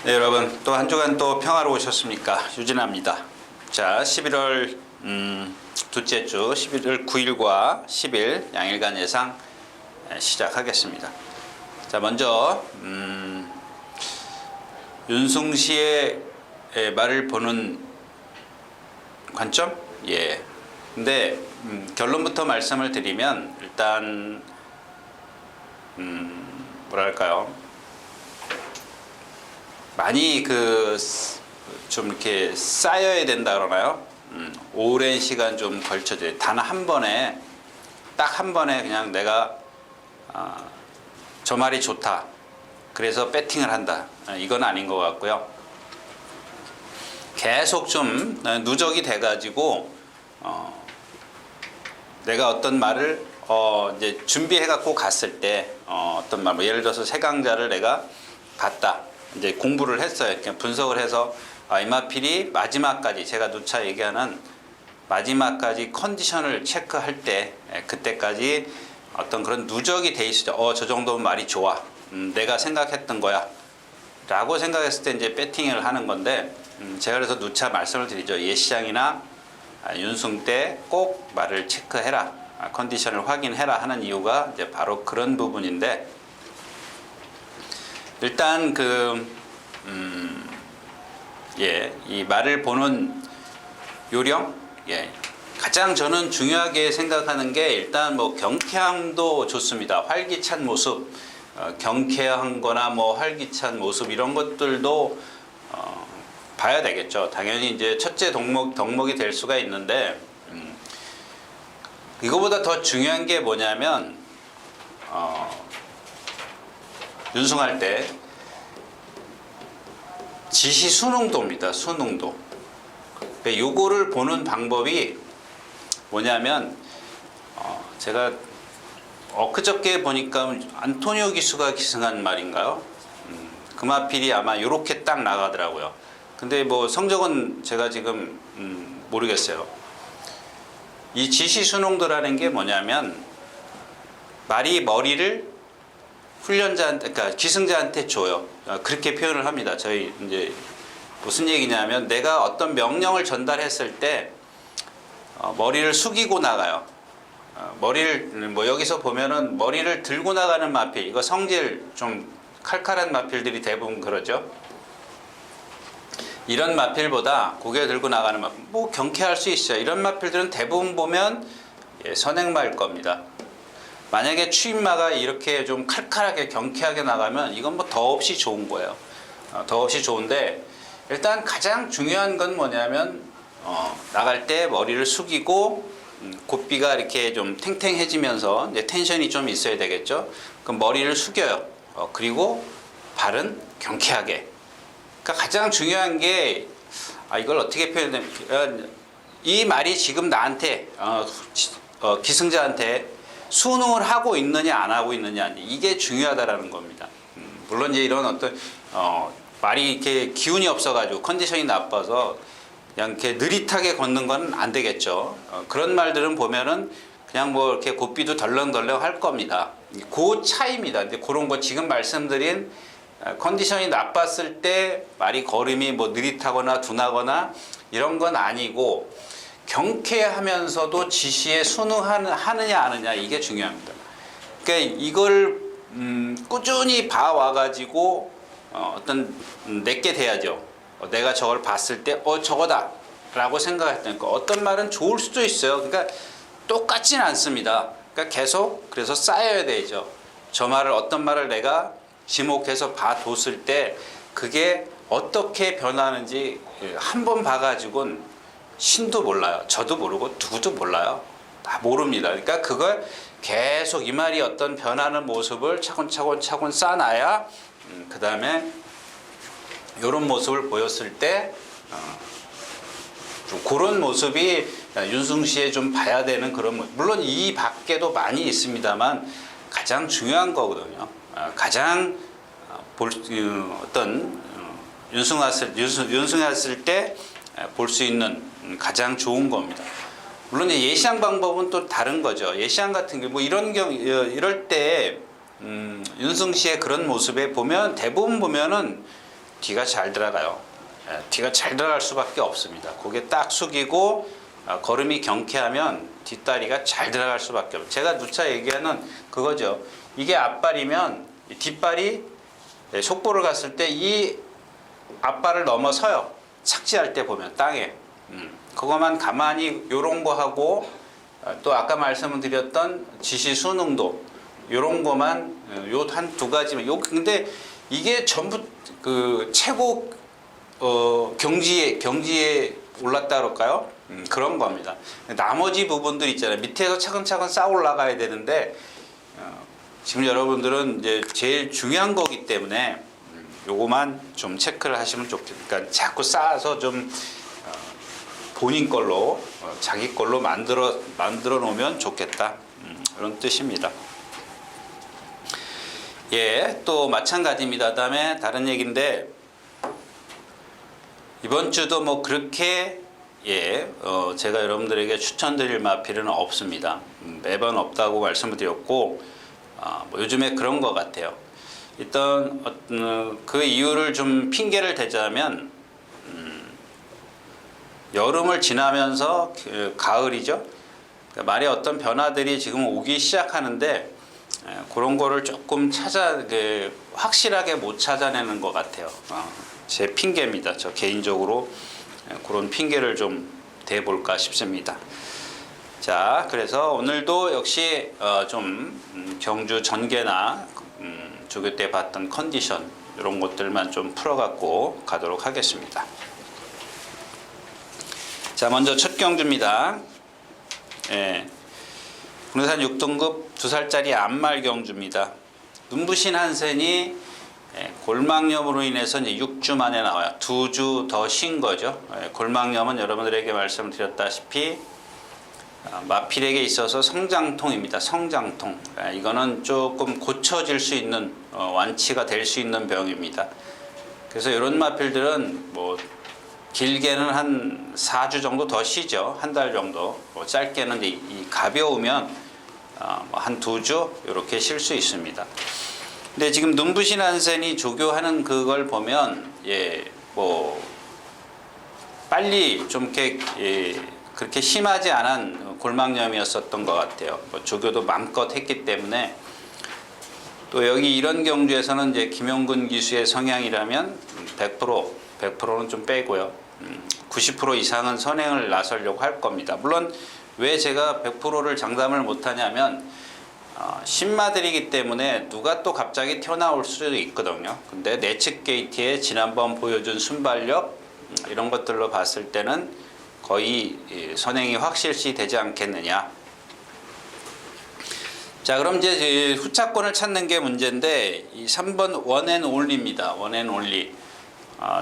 네, 여러분 또 한 주간 또 평화로우셨습니까? 유진아입니다. 자, 11월 둘째 주 11월 9일과 10일 양일간 예상 시작하겠습니다. 자, 먼저 윤승시의 말을 보는 관점? 예. 근데 결론부터 말씀을 드리면 일단 뭐랄까요? 많이 좀 이렇게 쌓여야 된다 그러나요? 오랜 시간 좀 걸쳐져. 단 한 번에 딱 한 번에 그냥 내가 저 말이 좋다. 그래서 배팅을 한다. 이건 아닌 것 같고요. 계속 좀 누적이 돼가지고 내가 어떤 말을 이제 준비해갖고 갔을 때 어떤 말, 뭐 예를 들어서 세 강좌를 내가 봤다. 이제 공부를 했어요. 그냥 분석을 해서 이마필이 마지막까지 제가 누차 얘기하는 마지막까지 컨디션을 체크할 때 그때까지 어떤 그런 누적이 돼 있을 때 저 정도면 말이 좋아. 내가 생각했던 거야. 라고 생각했을 때 이제 배팅을 하는 건데 제가 그래서 누차 말씀을 드리죠. 예시장이나 윤승 때 꼭 말을 체크해라. 컨디션을 확인해라 하는 이유가 이제 바로 그런 부분인데 일단 이 말을 보는 요령, 가장 저는 중요하게 생각하는 게 일단 뭐 경쾌함도 좋습니다. 활기찬 모습, 경쾌한 거나 뭐 활기찬 모습 이런 것들도 봐야 되겠죠. 당연히 이제 첫째 덕목이 될 수가 있는데 이거보다 더 중요한 게 뭐냐면 윤승할 때 지시 수능도입니다. 수능도. 요거를 보는 방법이 뭐냐면 제가 엊그저께 보니까 안토니오 기수가 기승한 말인가요? 금화필이 아마 요렇게 딱 나가더라고요. 근데 뭐 성적은 제가 지금 모르겠어요. 이 지시 수능도라는 게 뭐냐면 말이 머리를 훈련자한테, 그러니까 기승자한테 줘요. 그렇게 표현을 합니다. 저희 이제 무슨 얘기냐면 내가 어떤 명령을 전달했을 때 머리를 숙이고 나가요. 머리를 뭐 여기서 보면은 머리를 들고 나가는 마필, 이거 성질 좀 칼칼한 마필들이 대부분 그러죠. 이런 마필보다 고개 들고 나가는 마필, 뭐 경쾌할 수 있어요. 이런 마필들은 대부분 보면 선행마일 겁니다. 만약에 추임마가 이렇게 좀 칼칼하게 경쾌하게 나가면 이건 뭐 더없이 좋은 거예요. 더없이 좋은데 일단 가장 중요한 건 뭐냐면 나갈 때 머리를 숙이고 곱비가 이렇게 좀 탱탱해지면서 이제 텐션이 좀 있어야 되겠죠. 그럼 머리를 숙여요. 그리고 발은 경쾌하게. 그러니까 가장 중요한 게 이걸 어떻게 표현하냐면 이 말이 지금 나한테 기승자한테 수능을 하고 있느냐 안 하고 있느냐 이게 중요하다라는 겁니다. 물론 이제 이런 어떤 말이 이렇게 기운이 없어가지고 컨디션이 나빠서 그냥 이렇게 느릿하게 걷는 건 안 되겠죠. 그런 말들은 보면은 그냥 뭐 이렇게 곱비도 덜렁덜렁 할 겁니다. 그 차이입니다. 근데 그런 거 지금 말씀드린 컨디션이 나빴을 때 말이 걸음이 뭐 느릿하거나 둔하거나 이런 건 아니고 경쾌하면서도 지시에 순응하느냐 안 하느냐 이게 중요합니다. 그러니까 이걸 꾸준히 봐와가지고 어떤 내게 돼야죠. 내가 저걸 봤을 때 저거다 라고 생각했다니까 어떤 말은 좋을 수도 있어요. 그러니까 똑같진 않습니다. 그러니까 계속 그래서 쌓여야 되죠. 저 말을 어떤 말을 내가 지목해서 봐뒀을 때 그게 어떻게 변하는지 한 번 봐가지고는 신도 몰라요. 저도 모르고 누구도 몰라요. 다 모릅니다. 그러니까 그걸 계속 이 말이 어떤 변하는 모습을 차근차근 쌓아놔야 그 다음에 이런 모습을 보였을 때 좀 그런 모습이 윤승시에 좀 봐야 되는 그런 모습. 물론 이 밖에도 많이 있습니다만 가장 중요한 거거든요. 가장 어떤 윤승했을 때 볼 수 있는 가장 좋은 겁니다. 물론 예시한 방법은 또 다른 거죠. 예시한 같은 게 뭐 이럴 때 윤승시의 그런 모습에 보면 대부분 보면은 뒤가 잘 들어가요. 뒤가 잘 들어갈 수밖에 없습니다. 고개 딱 숙이고 걸음이 경쾌하면 뒷다리가 잘 들어갈 수밖에 없어요. 제가 누차 얘기하는 그거죠. 이게 앞발이면 뒷발이 속보를 갔을 때 이 앞발을 넘어서요. 착지할 때 보면 땅에. 그것만 가만히 요런 거 하고 또 아까 말씀을 드렸던 지시 수능도 요런 거만 요 한 두 가지만 요 근데 이게 전부 그 최고 경지에 올랐다 그럴까요? 그런 겁니다. 나머지 부분들 있잖아요. 밑에서 차근차근 쌓아 올라가야 되는데 지금 여러분들은 이제 제일 중요한 거기 때문에 요거만 좀 체크를 하시면 좋겠다. 그러니까 자꾸 쌓아서 좀 본인 걸로 자기 걸로 만들어 놓으면 좋겠다. 그런 뜻입니다. 예, 또 마찬가지입니다. 그다음에 다른 얘기인데 이번 주도 뭐 그렇게 제가 여러분들에게 추천드릴 마필은 없습니다. 매번 없다고 말씀을 드렸고 뭐 요즘에 그런 것 같아요. 일단 그 이유를 좀 핑계를 대자면 여름을 지나면서 가을이죠. 그러니까 말에 어떤 변화들이 지금 오기 시작하는데 그런 거를 조금 확실하게 못 찾아내는 것 같아요. 제 핑계입니다. 저 개인적으로 그런 핑계를 좀 대볼까 싶습니다. 자, 그래서 오늘도 역시 좀 경주 전개나 조교 때 봤던 컨디션 이런 것들만 좀 풀어갖고 가도록 하겠습니다. 자, 먼저 첫 경주입니다. 군산 6등급 2살짜리 암말 경주입니다. 눈부신 한센이 골막염으로 인해서 이제 6주 만에 나와요. 2주 더 쉰 거죠. 골막염은 여러분들에게 말씀드렸다시피 마필에게 있어서 성장통입니다. 성장통. 이거는 조금 고쳐질 수 있는 완치가 될 수 있는 병입니다. 그래서 이런 마필들은 뭐 길게는 한 4주 정도 더 쉬죠. 한 달 정도. 짧게는 이 가벼우면 한 2주 이렇게 쉴 수 있습니다. 근데 지금 눈부신 한센이 조교하는 그걸 보면 뭐 빨리 좀 이렇게 그렇게 심하지 않은 골막염이었었던 것 같아요. 뭐 조교도 마음껏 했기 때문에 또 여기 이런 경주에서는 이제 김용근 기수의 성향이라면 100%는 좀 빼고요. 90% 이상은 선행을 나서려고 할 겁니다. 물론 왜 제가 100%를 장담을 못하냐면 신마들이기 때문에 누가 또 갑자기 튀어나올 수도 있거든요. 근데 내측 게이트에 지난번 보여준 순발력 이런 것들로 봤을 때는 거의 선행이 확실시 되지 않겠느냐. 자, 그럼 이제 후차권을 찾는 게 문제인데 이 3번 원앤올리입니다. 원앤올리.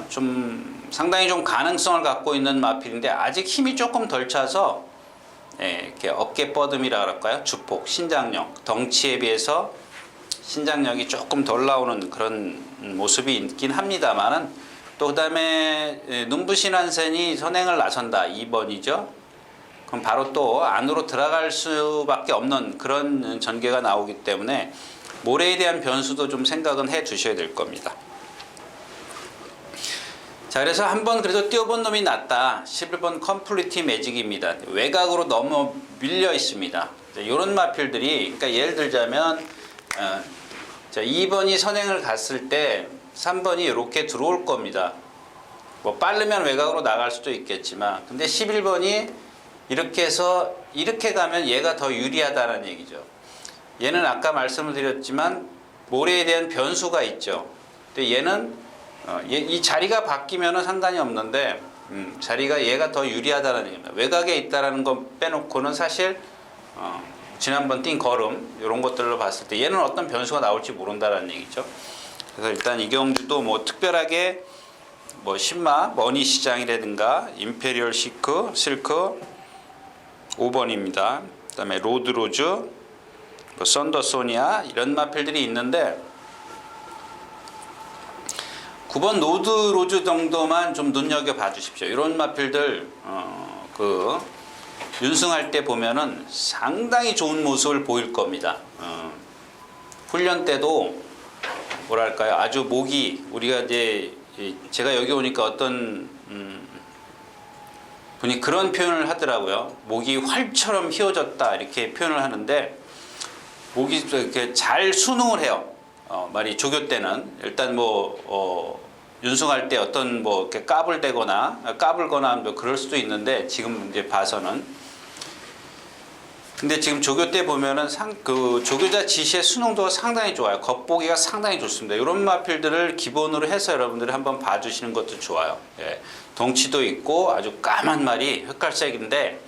좀 상당히 좀 가능성을 갖고 있는 마필인데 아직 힘이 조금 덜 차서 이렇게 어깨 뻗음이라 그럴까요? 주폭, 신장력, 덩치에 비해서 신장력이 조금 덜 나오는 그런 모습이 있긴 합니다만은 또 그다음에 눈부신 한센이 선행을 나선다. 2번이죠. 그럼 바로 또 안으로 들어갈 수밖에 없는 그런 전개가 나오기 때문에 모래에 대한 변수도 좀 생각은 해 두셔야 될 겁니다. 자, 그래서 한번 그래도 뛰어본 놈이 낫다. 11번 컴플리티 매직입니다. 외곽으로 너무 밀려 있습니다. 이런 마필들이, 그러니까 예를 들자면, 자, 2번이 선행을 갔을 때 3번이 이렇게 들어올 겁니다. 뭐 빠르면 외곽으로 나갈 수도 있겠지만, 근데 11번이 이렇게 해서 이렇게 가면 얘가 더 유리하다는 얘기죠. 얘는 아까 말씀을 드렸지만 모래에 대한 변수가 있죠. 근데 얘는 이 자리가 바뀌면 상관이 없는데 자리가 얘가 더 유리하다는 얘기입니다. 외곽에 있다는 거 빼놓고는 사실 지난번 뛴 걸음 이런 것들로 봤을 때 얘는 어떤 변수가 나올지 모른다는 얘기죠. 그래서 일단 이 경주도 뭐 특별하게 뭐 신마, 머니 시장이라든가 임페리얼 실크 5번입니다. 그 다음에 로드로즈, 뭐 썬더소니아 이런 마필들이 있는데 9번 로드로즈 정도만 좀 눈여겨봐 주십시오. 이런 마필들 윤승할 때 보면은 상당히 좋은 모습을 보일 겁니다. 훈련 때도 뭐랄까요, 아주 목이 우리가 이제 제가 여기 오니까 어떤 분이 그런 표현을 하더라고요. 목이 활처럼 휘어졌다 이렇게 표현을 하는데 목이 이렇게 잘 순응을 해요. 말이 조교 때는 일단 윤승할 때 어떤 이렇게 까불거나 뭐 그럴 수도 있는데 지금 이제 봐서는. 근데 지금 조교 때 보면은 그 조교자 지시의 순응도가 상당히 좋아요. 겉보기가 상당히 좋습니다. 이런 마필들을 기본으로 해서 여러분들이 한번 봐주시는 것도 좋아요. 예. 덩치도 있고 아주 까만 말이 흑갈색인데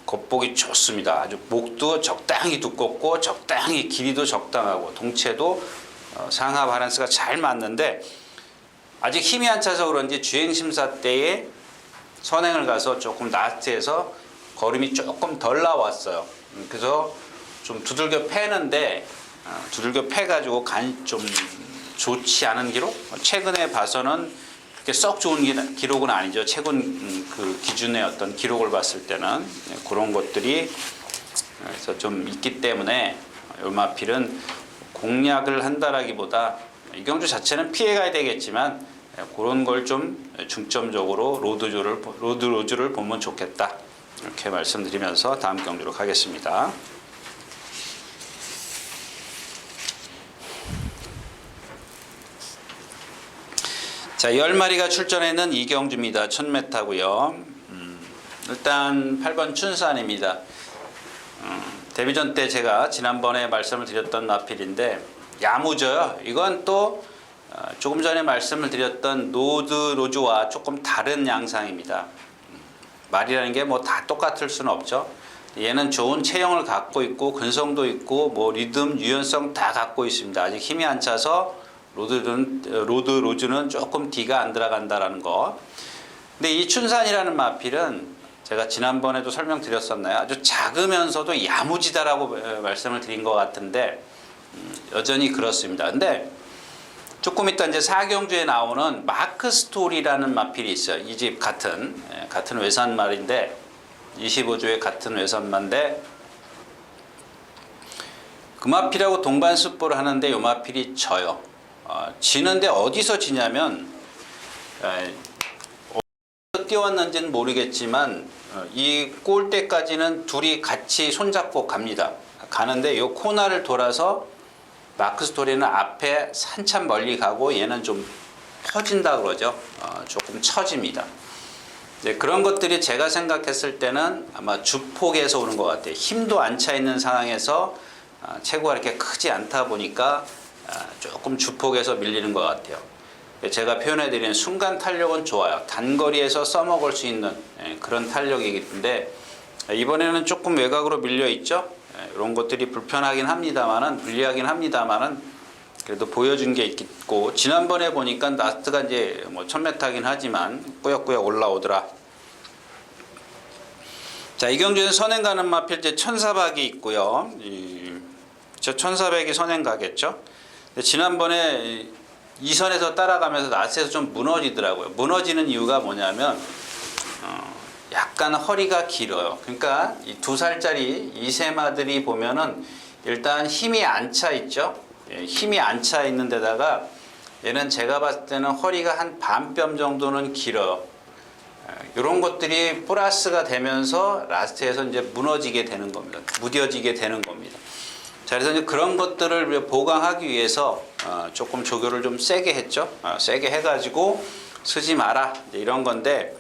겉보기 좋습니다. 아주 목도 적당히 두껍고 적당히 길이도 적당하고 동체도 상하 바란스가 잘 맞는데 아직 힘이 안 차서 그런지 주행심사 때에 선행을 가서 조금 라스트에서 걸음이 조금 덜 나왔어요. 그래서 좀 두들겨 패는데 두들겨 패가지고 좀 좋지 않은 기록? 최근에 봐서는 그렇게 썩 좋은 기록은 아니죠. 최근 그 기준의 어떤 기록을 봤을 때는 그런 것들이 그래서 좀 있기 때문에 요마필은 공략을 한다라기보다 이경주 자체는 피해가야 되겠지만 그런 걸 좀 중점적으로 로드로즈를 보면 좋겠다. 이렇게 말씀드리면서 다음 경주로 가겠습니다. 자, 10마리가 출전했는 이경주입니다. 1000m고요. 일단 8번 춘산입니다. 데뷔전 때 제가 지난번에 말씀을 드렸던 마필인데 야무져요. 이건 또 조금 전에 말씀을 드렸던 로드로즈와 조금 다른 양상입니다. 말이라는 게 다 똑같을 수는 없죠. 얘는 좋은 체형을 갖고 있고 근성도 있고 리듬, 유연성 다 갖고 있습니다. 아직 힘이 안 차서 로드로즈는 조금 D가 안 들어간다라는 거. 근데 이 춘산이라는 마필은 제가 지난번에도 설명드렸었나요? 아주 작으면서도 야무지다라고 말씀을 드린 것 같은데 여전히 그렇습니다. 근데 조금 이따 이제 사경주에 나오는 마크 스토리라는 마필이 있어요. 이 집 같은 외산말인데 25주의 같은 외산말인데 그 마필하고 동반 습보를 하는데 이 마필이 져요. 지는데 어디서 지냐면 어디서 뛰어왔는지는 모르겠지만 이 골대까지는 둘이 같이 손잡고 갑니다. 가는데 이 코너를 돌아서 마크 스토리는 앞에 한참 멀리 가고 얘는 좀 퍼진다 그러죠. 조금 처집니다. 네, 그런 것들이 제가 생각했을 때는 아마 주폭에서 오는 것 같아요. 힘도 안 차 있는 상황에서 체구가 이렇게 크지 않다 보니까 조금 주폭에서 밀리는 것 같아요. 제가 표현해드리는 순간 탄력은 좋아요. 단거리에서 써먹을 수 있는 그런 탄력이기 때문에 이번에는 조금 외곽으로 밀려 있죠. 이런 것들이 불편하긴 합니다만은 불리하긴 합니다만은 그래도 보여준 게 있고 지난번에 보니까 라스트가 이제 1000m긴 하지만 꾸역꾸역 올라오더라. 자, 이경주는 선행 가는 마필 이제 1400이 있고요. 저 1400이 선행 가겠죠. 지난번에 2선에서 따라가면서 라스트에서 좀 무너지더라고요. 무너지는 이유가 뭐냐면 약간 허리가 길어요. 그러니까 이 2살짜리 이세마들이 보면은 일단 힘이 안 차 있죠. 힘이 안 차 있는 데다가 얘는 제가 봤을 때는 허리가 한 반뼘 정도는 길어요. 이런 것들이 플러스가 되면서 라스트에서 이제 무너지게 되는 겁니다. 무뎌지게 되는 겁니다. 자, 그래서 이제 그런 것들을 보강하기 위해서 조금 조교를 좀 세게 했죠. 세게 해가지고 쓰지 마라 이런 건데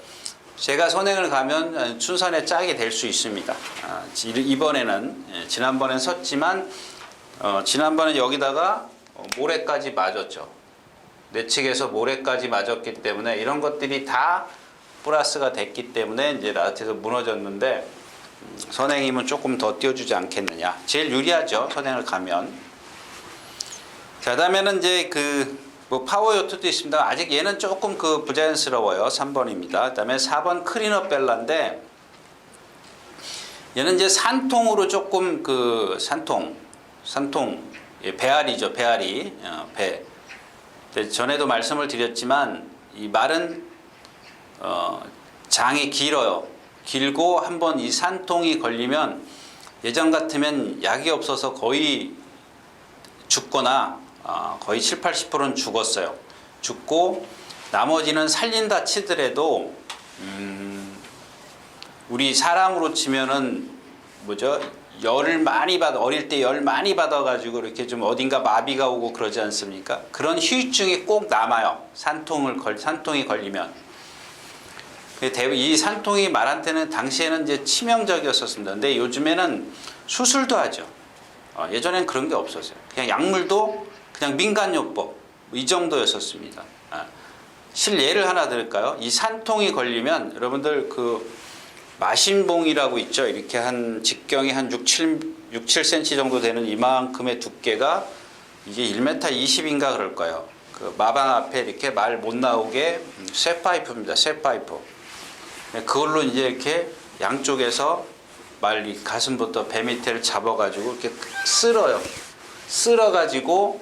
제가 선행을 가면 춘산에 짜게 될 수 있습니다. 이번에는 지난번엔 섰지만 지난번에 여기다가 모래까지 맞았죠. 내측에서 모래까지 맞았기 때문에 이런 것들이 다 플러스가 됐기 때문에 이제 라스트에서 무너졌는데 선행이면 조금 더 띄워주지 않겠느냐. 제일 유리하죠. 선행을 가면. 자, 다음에는 이제 파워 요트도 있습니다. 아직 얘는 조금 부자연스러워요. 3번입니다. 그 다음에 4번 크리너 벨라인데 얘는 이제 산통으로 조금 산통 배알이죠. 배알이 배. 전에도 말씀을 드렸지만 이 말은 장이 길어요. 길고 한번 이 산통이 걸리면 예전 같으면 약이 없어서 거의 죽거나 거의 7, 80%는 죽었어요. 죽고 나머지는 살린다 치더라도 우리 사람으로 치면은 뭐죠? 열을 많이 받아, 어릴 때 열 많이 받아가지고 이렇게 좀 어딘가 마비가 오고 그러지 않습니까? 그런 후유증이 꼭 남아요. 산통이 걸리면. 이 산통이 말한테는 당시에는 이제 치명적이었었습니다. 근데 요즘에는 수술도 하죠. 예전엔 그런 게 없었어요. 그냥 약물도 그냥 민간요법 이 정도였었습니다. 실예를 하나 드릴까요? 이 산통이 걸리면 여러분들 그 마신봉이라고 있죠. 이렇게 한 직경이 한 6-7cm 정도 되는 이만큼의 두께가 이게 1m 20인가 그럴 거예요. 그 마방 앞에 이렇게 말 못 나오게 쇠파이프입니다. 쇠파이프. 그걸로 이제 이렇게 양쪽에서 말 가슴부터 배 밑에를 잡아가지고 이렇게 쓸어요. 쓸어가지고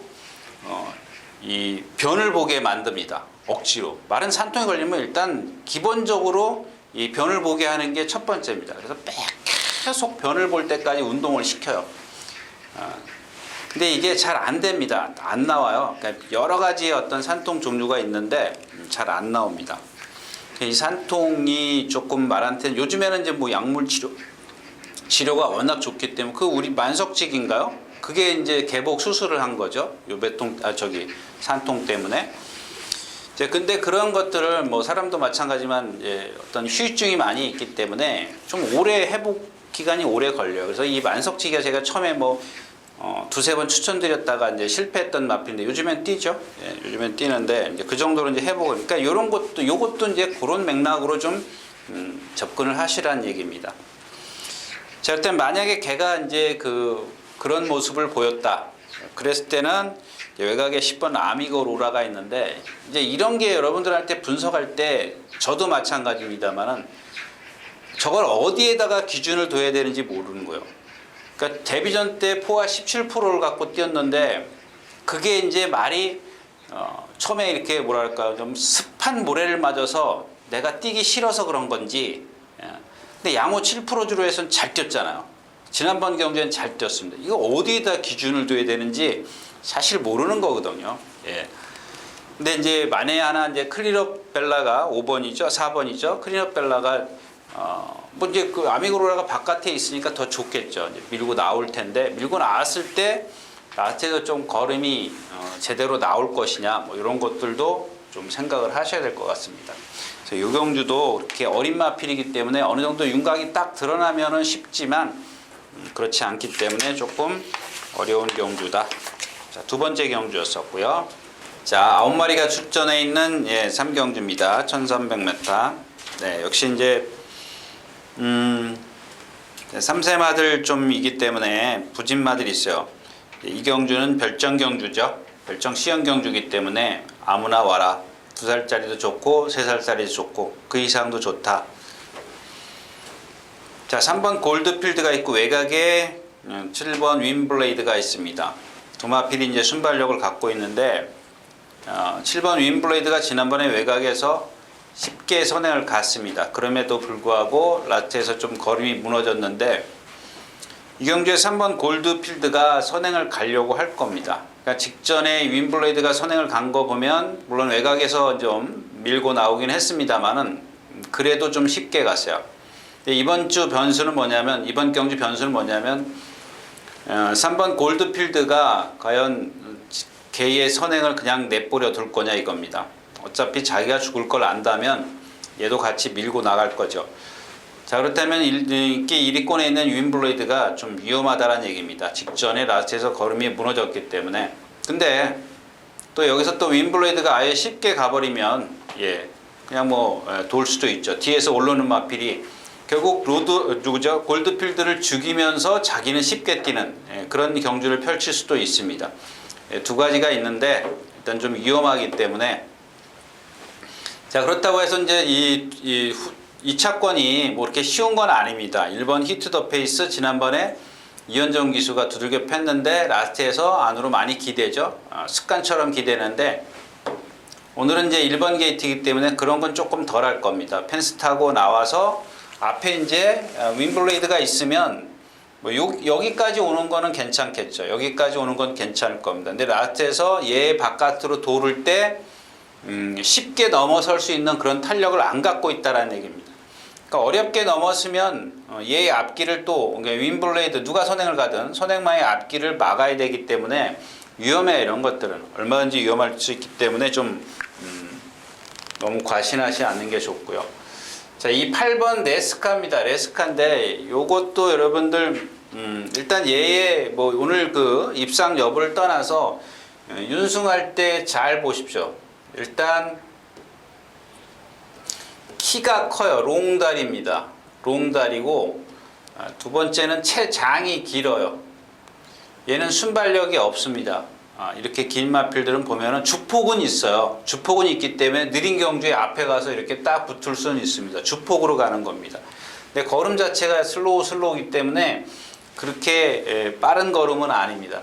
이 변을 보게 만듭니다. 억지로. 말은 산통이 걸리면 일단 기본적으로 이 변을 보게 하는 게 첫 번째입니다. 그래서 계속 변을 볼 때까지 운동을 시켜요. 근데 이게 잘 안 됩니다. 안 나와요. 그러니까 여러 가지의 어떤 산통 종류가 있는데 잘 안 나옵니다. 이 산통이 조금 말한테는 요즘에는 이제 뭐 약물 치료가 워낙 좋기 때문에 그 우리 만석직인가요? 그게 이제 개복 수술을 한 거죠. 산통 때문에. 근데 그런 것들을 뭐 사람도 마찬가지만 어떤 후유증이 많이 있기 때문에 좀 오래 회복 기간이 오래 걸려요. 그래서 이 만석치기가 제가 처음에 뭐 두세 번 추천드렸다가 이제 실패했던 마필인데 요즘엔 뛰죠. 요즘엔 뛰는데 이제 그 정도로 이제 회복을. 그러니까 이런 것도 요것도 이제 그런 맥락으로 좀 접근을 하시라는 얘기입니다. 자, 일단 만약에 걔가 이제 그런 모습을 보였다. 그랬을 때는 외곽에 10번 아미고로라가 있는데 이제 이런 게 여러분들한테 분석할 때 저도 마찬가지입니다만은 저걸 어디에다가 기준을 둬야 되는지 모르는 거예요. 그러니까 데뷔전 때 포화 17%를 갖고 뛰었는데 그게 이제 말이 처음에 이렇게 뭐랄까 좀 습한 모래를 맞아서 내가 뛰기 싫어서 그런 건지. 근데 양호 7%주로 해서는 잘 뛰었잖아요. 지난번 경기는 잘 뛰었습니다. 이거 어디에다 기준을 둬야 되는지 사실 모르는 거거든요. 근데 이제 만에 하나 이제 클린업 벨라가 5번이죠, 4번이죠. 클린업 벨라가 뭐 이제 그 아미고로라가 바깥에 있으니까 더 좋겠죠. 이제 밀고 나올 텐데 밀고 나왔을 때 라스트에서 좀 걸음이 제대로 나올 것이냐 뭐 이런 것들도 좀 생각을 하셔야 될 것 같습니다. 그래서 이 경주도 이렇게 어린 마필이기 때문에 어느 정도 윤곽이 딱 드러나면은 쉽지만 그렇지 않기 때문에 조금 어려운 경주다. 자, 두 번째 경주였었고요. 자, 9마리가 출전해 있는 3경주입니다. 1300m. 네, 역시 이제 3세마들 좀이기 때문에 부진마들이 있어요. 이 경주는 별정 경주죠. 별정 시형 경주이기 때문에 아무나 와라. 2살짜리도 좋고 3살짜리도 좋고 그 이상도 좋다. 자, 3번 골드필드가 있고 외곽에 7번 윈블레이드가 있습니다. 두 마필이 이제 순발력을 갖고 있는데 7번 윈블레이드가 지난번에 외곽에서 쉽게 선행을 갔습니다. 그럼에도 불구하고 라스트에서 좀 걸음이 무너졌는데 이 경주에 3번 골드필드가 선행을 가려고 할 겁니다. 그러니까 직전에 윈블레이드가 선행을 간 거 보면 물론 외곽에서 좀 밀고 나오긴 했습니다만은 그래도 좀 쉽게 갔어요. 이번 주 변수는 뭐냐면 이번 경주 변수는 뭐냐면 3번 골드필드가 과연 개의 선행을 그냥 내버려 둘 거냐 이겁니다. 어차피 자기가 죽을 걸 안다면 얘도 같이 밀고 나갈 거죠. 자, 그렇다면 이렇게 1위권에 있는 윈블레이드가 좀 위험하다는 얘기입니다. 직전에 라스트에서 걸음이 무너졌기 때문에. 근데 또 여기서 또 윈블레이드가 아예 쉽게 가버리면 그냥 뭐 돌 수도 있죠. 뒤에서 올라오는 마필이 결국 골드필드를 죽이면서 자기는 쉽게 뛰는 그런 경주를 펼칠 수도 있습니다. 두 가지가 있는데 일단 좀 위험하기 때문에. 자, 그렇다고 해서 이제 이 차권이 뭐 이렇게 쉬운 건 아닙니다. 1번 히트 더 페이스 지난번에 이현정 기수가 두들겨 팼는데 라스트에서 안으로 많이 기대죠. 습관처럼 기대는데 오늘은 이제 1번 게이트이기 때문에 그런 건 조금 덜 할 겁니다. 펜스 타고 나와서 앞에 이제 윈블레이드가 있으면 뭐 여기까지 오는 거는 괜찮겠죠. 여기까지 오는 건 괜찮을 겁니다. 근데 라스트에서 얘 바깥으로 돌을 때 쉽게 넘어설 수 있는 그런 탄력을 안 갖고 있다라는 얘기입니다. 그러니까 어렵게 넘었으면 얘의 앞길을 또 그러니까 윈블레이드 누가 선행을 가든 선행마의 앞길을 막아야 되기 때문에 위험해. 이런 것들은 얼마든지 위험할 수 있기 때문에 좀 너무 과신하지 않는 게 좋고요. 자, 이 8번 레스카입니다. 레스카인데 요것도 여러분들 일단 얘의 뭐 오늘 그 입상 여부를 떠나서 윤승할 때 잘 보십시오. 일단 키가 커요. 롱다리입니다. 롱다리고 두 번째는 체장이 길어요. 얘는 순발력이 없습니다. 이렇게 긴 마필들은 보면은 주폭은 있어요. 주폭은 있기 때문에 느린 경주에 앞에 가서 이렇게 딱 붙을 수는 있습니다. 주폭으로 가는 겁니다. 근데 걸음 자체가 슬로우이기 때문에 그렇게 빠른 걸음은 아닙니다.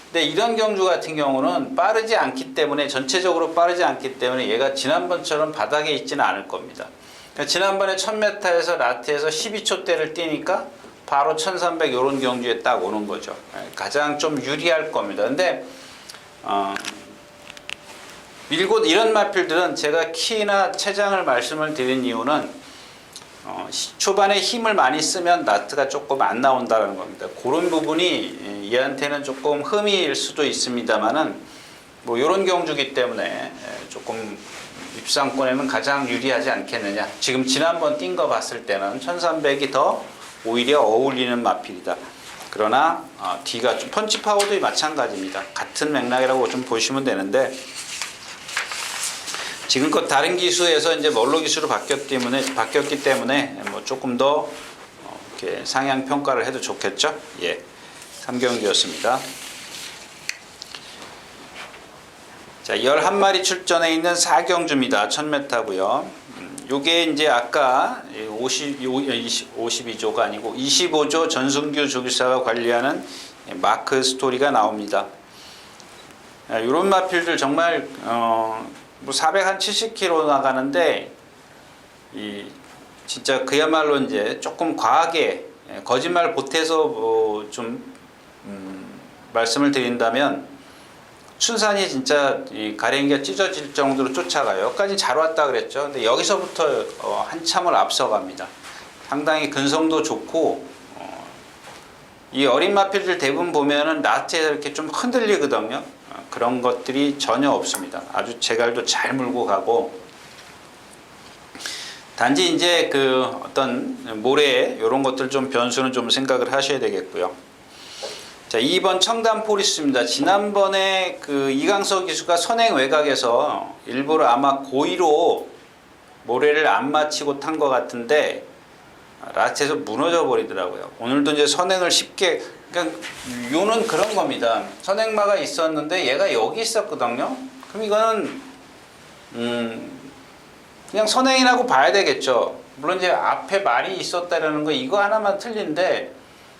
근데 이런 경주 같은 경우는 빠르지 않기 때문에 전체적으로 빠르지 않기 때문에 얘가 지난번처럼 바닥에 있지는 않을 겁니다. 그러니까 지난번에 1000m에서 라트에서 12초대를 뛰니까 바로 1300 이런 경주에 딱 오는 거죠. 가장 좀 유리할 겁니다. 근데 밀고 이런 마필들은 제가 키나 체장을 말씀을 드린 이유는 초반에 힘을 많이 쓰면 나트가 조금 안 나온다는 겁니다. 그런 부분이 얘한테는 조금 흠일 수도 있습니다만은 뭐 이런 경주기 때문에 조금 입상권에는 가장 유리하지 않겠느냐. 지금 지난번 뛴 거 봤을 때는 1300이 더 오히려 어울리는 마필이다. 그러나 뒤가 좀 펀치 파워도 마찬가지입니다. 같은 맥락이라고 좀 보시면 되는데 지금껏 다른 기수에서 이제 멀로 기수로 바뀌었기 때문에 뭐 조금 더 이렇게 상향 평가를 해도 좋겠죠. 예, 3경기였습니다. 자, 11마리 출전해 있는 4경주입니다. 1000m고요. 요게 이제 아까 52조가 아니고 25조 전승규 조기사가 관리하는 마크 스토리가 나옵니다. 이런 마필들 정말 뭐 470km 나가는데 진짜 그야말로 이제 조금 과하게 거짓말 보태서 좀 말씀을 드린다면 춘산이 진짜 이 가랭이가 찢어질 정도로 쫓아가요. 여기까지 잘 왔다 그랬죠. 근데 여기서부터 한참을 앞서갑니다. 상당히 근성도 좋고 이 어린 마필들 대부분 보면은 라트에서 이렇게 좀 흔들리거든요. 그런 것들이 전혀 없습니다. 아주 제갈도 잘 물고 가고 단지 이제 그 어떤 모래 이런 것들 좀 변수는 좀 생각을 하셔야 되겠고요. 자, 2번 청담 포리스입니다. 지난번에 그 이강석 기수가 선행 외곽에서 일부러 아마 고의로 모래를 안 맞히고 탄 것 같은데 라트에서 무너져 버리더라고요. 오늘도 이제 선행을 쉽게 그러니까 요는 그런 겁니다. 선행마가 있었는데 얘가 여기 있었거든요. 그럼 이거는 그냥 선행이라고 봐야 되겠죠. 물론 이제 앞에 말이 있었다라는 거 이거 하나만 틀린데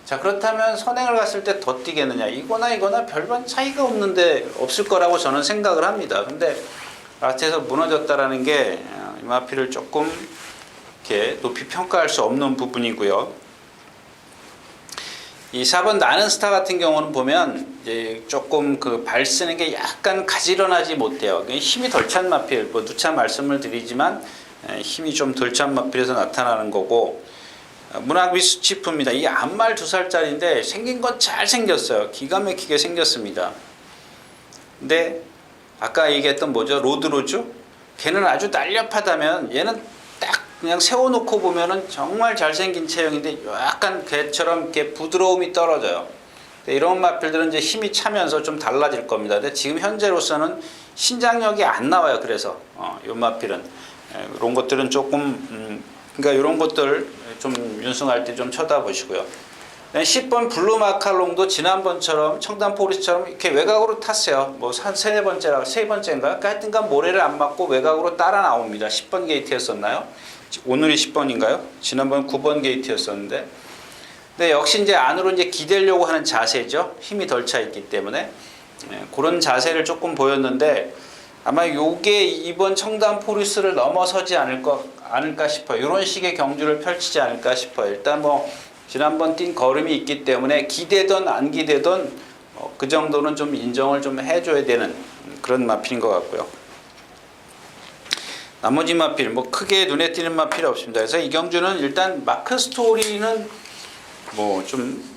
자, 그렇다면 선행을 갔을 때 더 뛰겠느냐? 이거나 별반 차이가 없을 거라고 저는 생각을 합니다. 근데 라트에서 무너졌다라는 게 마필을 조금 이렇게 높이 평가할 수 없는 부분이고요. 이 4번 나는 스타 같은 경우는 보면 이제 조금 그 발 쓰는 게 약간 가지런하지 못해요. 힘이 덜 찬 마필, 뭐 누차 말씀을 드리지만 힘이 좀 덜 찬 마필에서 나타나는 거고 문학비 수치프입니다. 이 암말 2살짜리인데 생긴 건 잘 생겼어요. 기가 막히게 생겼습니다. 근데 아까 얘기했던 뭐죠? 로드로즈? 걔는 아주 날렵하다면 얘는 딱 그냥 세워놓고 보면은 정말 잘생긴 체형인데 약간 걔처럼 이렇게 부드러움이 떨어져요. 이런 마필들은 이제 힘이 차면서 좀 달라질 겁니다. 근데 지금 현재로서는 신장력이 안 나와요. 그래서 이 마필은 이런 것들은 조금 그러니까 이런 것들 좀 윤승할 때 좀 쳐다보시고요. 10번 블루 마칼롱도 지난번처럼 청담 포리스처럼 이렇게 외곽으로 탔어요. 뭐 한 세 번째인가? 하여튼간 모래를 안 맞고 외곽으로 따라 나옵니다. 10번 게이트였었나요? 오늘이 10번인가요? 지난번 9번 게이트였었는데. 근데 역시 이제 안으로 이제 기대려고 하는 자세죠. 힘이 덜 차 있기 때문에. 그런 자세를 조금 보였는데 아마 요게 이번 청담 포리스를 넘어서지 않을까 싶어요. 이런 식의 경주를 펼치지 않을까 싶어요. 일단 뭐 지난번 뛴 걸음이 있기 때문에 기대든 안 기대든 그 정도는 좀 인정을 좀 해줘야 되는 그런 마필인 것 같고요. 나머지 마필 뭐 크게 눈에 띄는 마필이 없습니다. 그래서 이경주는 일단 마크 스토리는 뭐 좀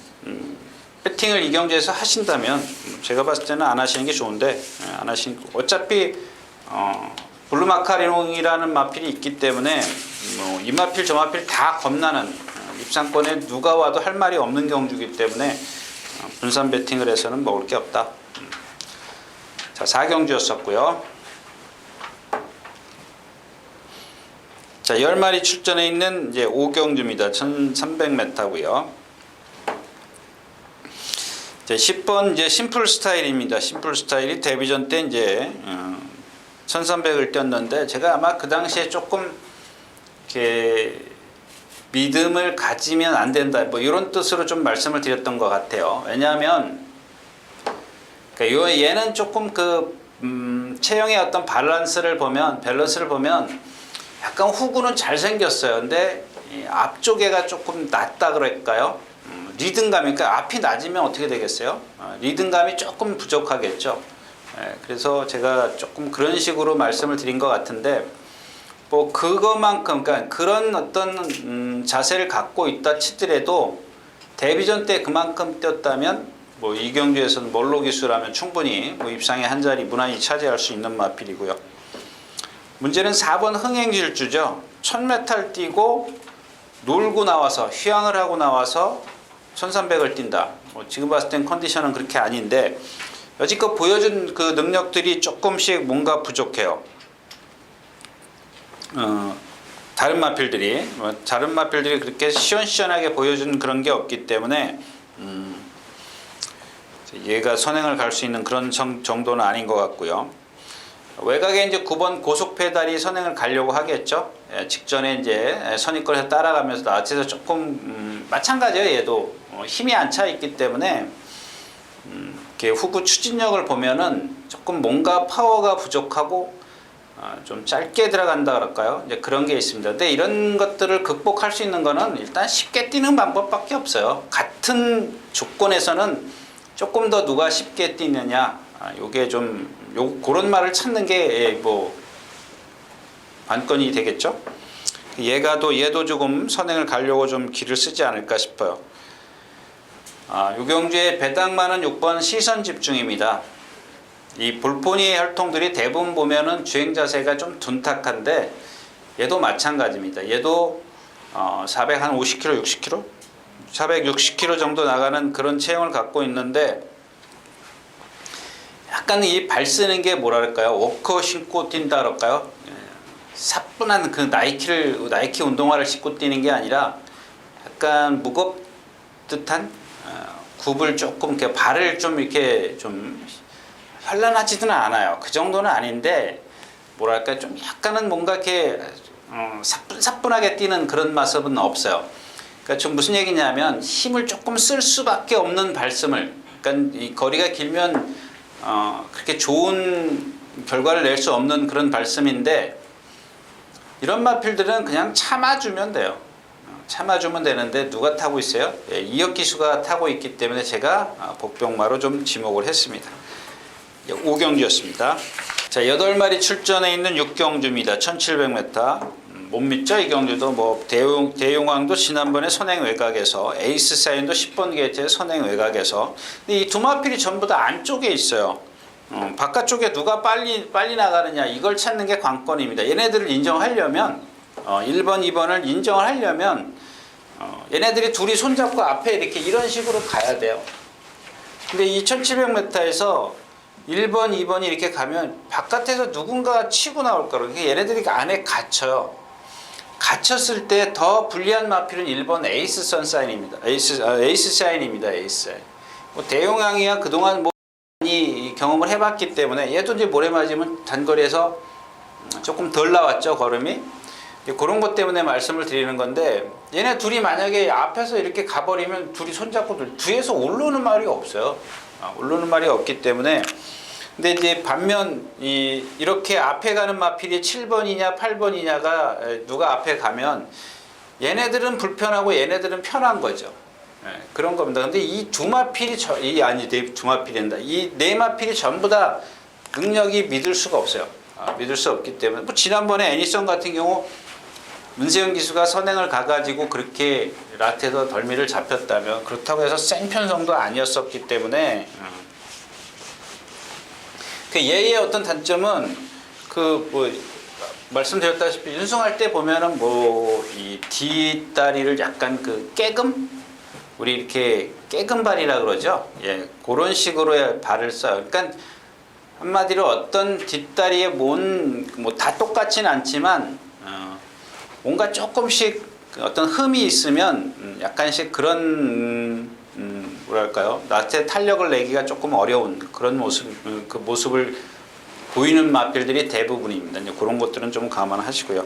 배팅을 이경주에서 하신다면 제가 봤을 때는 안 하시는 게 좋은데 안 하신 어차피 블루 마카롱이라는 마필이 있기 때문에 뭐 이 마필 저 마필 다 겁나는 입상권에 누가 와도 할 말이 없는 경주이기 때문에 분산 배팅을 해서는 먹을 게 없다. 자, 4경주였었고요. 자, 10마리 출전해 있는 이제 5경주입니다. 1300m고요. 10번 이제 심플 스타일입니다. 심플 스타일이 데뷔전 때 이제 1300을 뛰었는데 제가 아마 그 당시에 조금 이렇게 믿음을 가지면 안 된다. 뭐 이런 뜻으로 좀 말씀을 드렸던 것 같아요. 왜냐하면 그러니까 얘는 조금 그 체형의 어떤 밸런스를 보면 약간 후구는 잘 생겼어요. 근데 앞쪽에가 조금 낮다 그럴까요? 리듬감이, 그러니까 앞이 낮으면 어떻게 되겠어요? 리듬감이 조금 부족하겠죠. 그래서 제가 조금 그런 식으로 말씀을 드린 것 같은데, 뭐 그것만큼, 그러니까 그런 어떤 자세를 갖고 있다 치더라도 데뷔전 때 그만큼 뛰었다면 뭐 이경주에서는 몰로 기수라면 충분히 뭐 입상의 한 자리 무난히 차지할 수 있는 마필이고요. 문제는 4번 흥행질주죠. 1000m 뛰고 놀고 나와서 휴양을 하고 나와서 1300을 뛴다. 뭐 지금 봤을 땐 컨디션은 그렇게 아닌데 여지껏 보여준 그 능력들이 조금씩 뭔가 부족해요. 다른 마필들이 그렇게 시원시원하게 보여준 그런 게 없기 때문에 얘가 선행을 갈 수 있는 그런 정도는 아닌 것 같고요. 외곽에 이제 9번 고속 페달이 선행을 가려고 하겠죠. 직전에 이제 선입권에서 따라가면서 낯에서 조금 마찬가지예요. 얘도 힘이 안 차 있기 때문에 이렇게 후구 추진력을 보면은 조금 뭔가 파워가 부족하고 좀 짧게 들어간다 그럴까요? 이제 그런 게 있습니다. 근데 이런 것들을 극복할 수 있는 거는 일단 쉽게 뛰는 방법밖에 없어요. 같은 조건에서는 조금 더 누가 쉽게 뛰느냐, 요게 좀 그런 말을 찾는 게 뭐 관건이 되겠죠. 얘도 조금 선행을 가려고 좀 길을 쓰지 않을까 싶어요. 유경주의 배당만은 6번 시선 집중입니다. 이 볼포니 혈통들이 대부분 보면은 주행 자세가 좀 둔탁한데 얘도 마찬가지입니다. 얘도 450km, 60km? 460km 정도 나가는 그런 체형을 갖고 있는데 약간 이 발 쓰는 게 뭐랄까요? 워커 신고 뛴다 그럴까요? 사뿐한 그 나이키 운동화를 신고 뛰는 게 아니라 약간 무겁듯한 굽을 조금 이렇게 발을 좀 이렇게 좀 현란하지는 않아요. 그 정도는 아닌데 뭐랄까 좀 약간은 뭔가 이렇게 사뿐하게 뛰는 그런 모습은 없어요. 그러니까 좀 무슨 얘기냐면 힘을 조금 쓸 수밖에 없는 발씀을, 그러니까 이 거리가 길면 그렇게 좋은 결과를 낼 수 없는 그런 발씀인데 이런 마필들은 그냥 참아주면 돼요. 참아주면 되는데 누가 타고 있어요? 이혁 기수가 타고 있기 때문에 제가 복병마로 좀 지목을 했습니다. 5경주였습니다. 자, 8마리 출전해 있는 6경주입니다. 1700m. 못 믿죠? 이 경주도 뭐 대용왕도 지난번에 선행 외곽에서, 에이스 사인도 10번 게이트에 선행 외곽에서. 근데 이 두 마필이 전부 다 안쪽에 있어요. 바깥쪽에 누가 빨리 나가느냐, 이걸 찾는 게 관건입니다. 얘네들을 인정하려면 1번, 2번을 인정을 하려면 얘네들이 둘이 손잡고 앞에 이렇게 이런 식으로 가야 돼요. 근데 이 1700m에서 1번, 2번이 이렇게 가면 바깥에서 누군가가 치고 나올 거라고. 얘네들이 안에 갇혀요. 갇혔을 때 더 불리한 마필은 1번 에이스 선사인입니다. 에이스 사인입니다. 에이스 사인. 뭐 대용왕이야 그동안 뭐 많이 경험을 해봤기 때문에 얘도 이제 모래 맞으면 단거리에서 조금 덜 나왔죠, 걸음이. 그런 것 때문에 말씀을 드리는 건데 얘네 둘이 만약에 앞에서 이렇게 가버리면 둘이 손잡고 뒤에서 올라오는 말이 없어요. 올라오는 말이 없기 때문에. 근데 이제 반면 이렇게 앞에 가는 마필이 7번이냐 8번이냐가 누가 앞에 가면 얘네들은 불편하고 얘네들은 편한 거죠. 그런 겁니다. 근데 이 두 마필이 이 네 마필이 전부 다 능력이 믿을 수가 없어요. 믿을 수 없기 때문에 뭐 지난번에 애니сон 같은 경우 문세영 기수가 선행을 가가지고 그렇게 라테에서 덜미를 잡혔다면 그렇다고 해서 센 편성도 아니었었기 때문에 그 얘의 어떤 단점은 그 뭐 말씀드렸다시피 윤승할 때 보면은 뭐 이 뒷다리를 약간 그 깨금 우리 이렇게 깨금발이라 그러죠. 예, 그런 식으로의 발을 써요. 그러니까 한마디로 어떤 뒷다리에 뭐 다 똑같진 않지만 뭔가 조금씩 어떤 흠이 있으면 약간씩 그런 뭐랄까요 라테 탄력을 내기가 조금 어려운 그런 그 모습을 보이는 마필들이 대부분입니다. 이제 그런 것들은 좀 감안하시고요.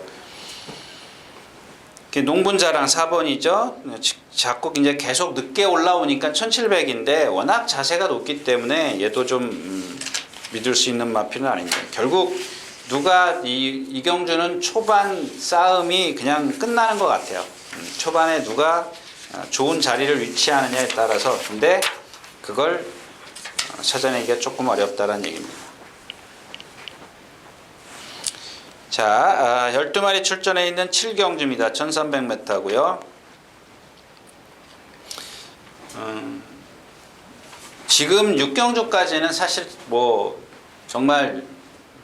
농분자랑 4번이죠. 자꾸 이제 계속 늦게 올라오니까 1700인데 워낙 자세가 높기 때문에 얘도 좀 믿을 수 있는 마필은 아닙니다. 결국 누가 이경주는 초반 싸움이 그냥 끝나는 것 같아요. 초반에 누가 좋은 자리를 위치하느냐에 따라서 근데 그걸 찾아내기가 조금 어렵다는 얘기입니다. 자, 12마리 출전해 있는 7경주입니다. 1300m고요. 지금 6경주까지는 사실 뭐 정말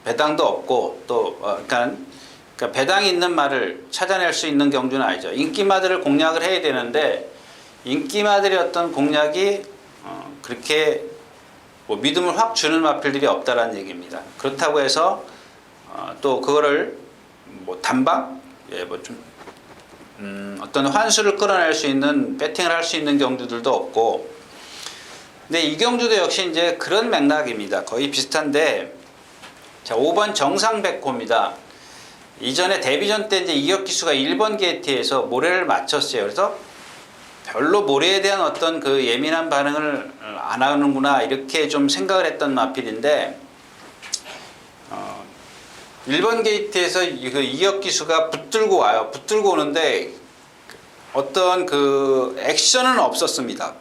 배당도 없고 또 그러니까 배당이 있는 말을 찾아낼 수 있는 경주는 아니죠. 인기마들을 공략을 해야 되는데 인기마들의 어떤 공략이 그렇게 뭐 믿음을 확 주는 마필들이 없다라는 얘기입니다. 그렇다고 해서 또 그거를 뭐 단방, 예, 뭐 좀 어떤 환수를 끌어낼 수 있는 배팅을 할 수 있는 경주들도 없고, 근데 이 경주도 역시 이제 그런 맥락입니다. 거의 비슷한데, 자 5번 정상백호입니다. 이전에 데뷔전 때 이제 이혁 기수가 1번 게이트에서 모래를 맞췄어요. 그래서 별로 모래에 대한 어떤 그 예민한 반응을 안 하는구나 이렇게 좀 생각을 했던 마필인데. 1번 게이트에서 그 이혁 기수가 붙들고 와요. 붙들고 오는데 어떤 그 액션은 없었습니다.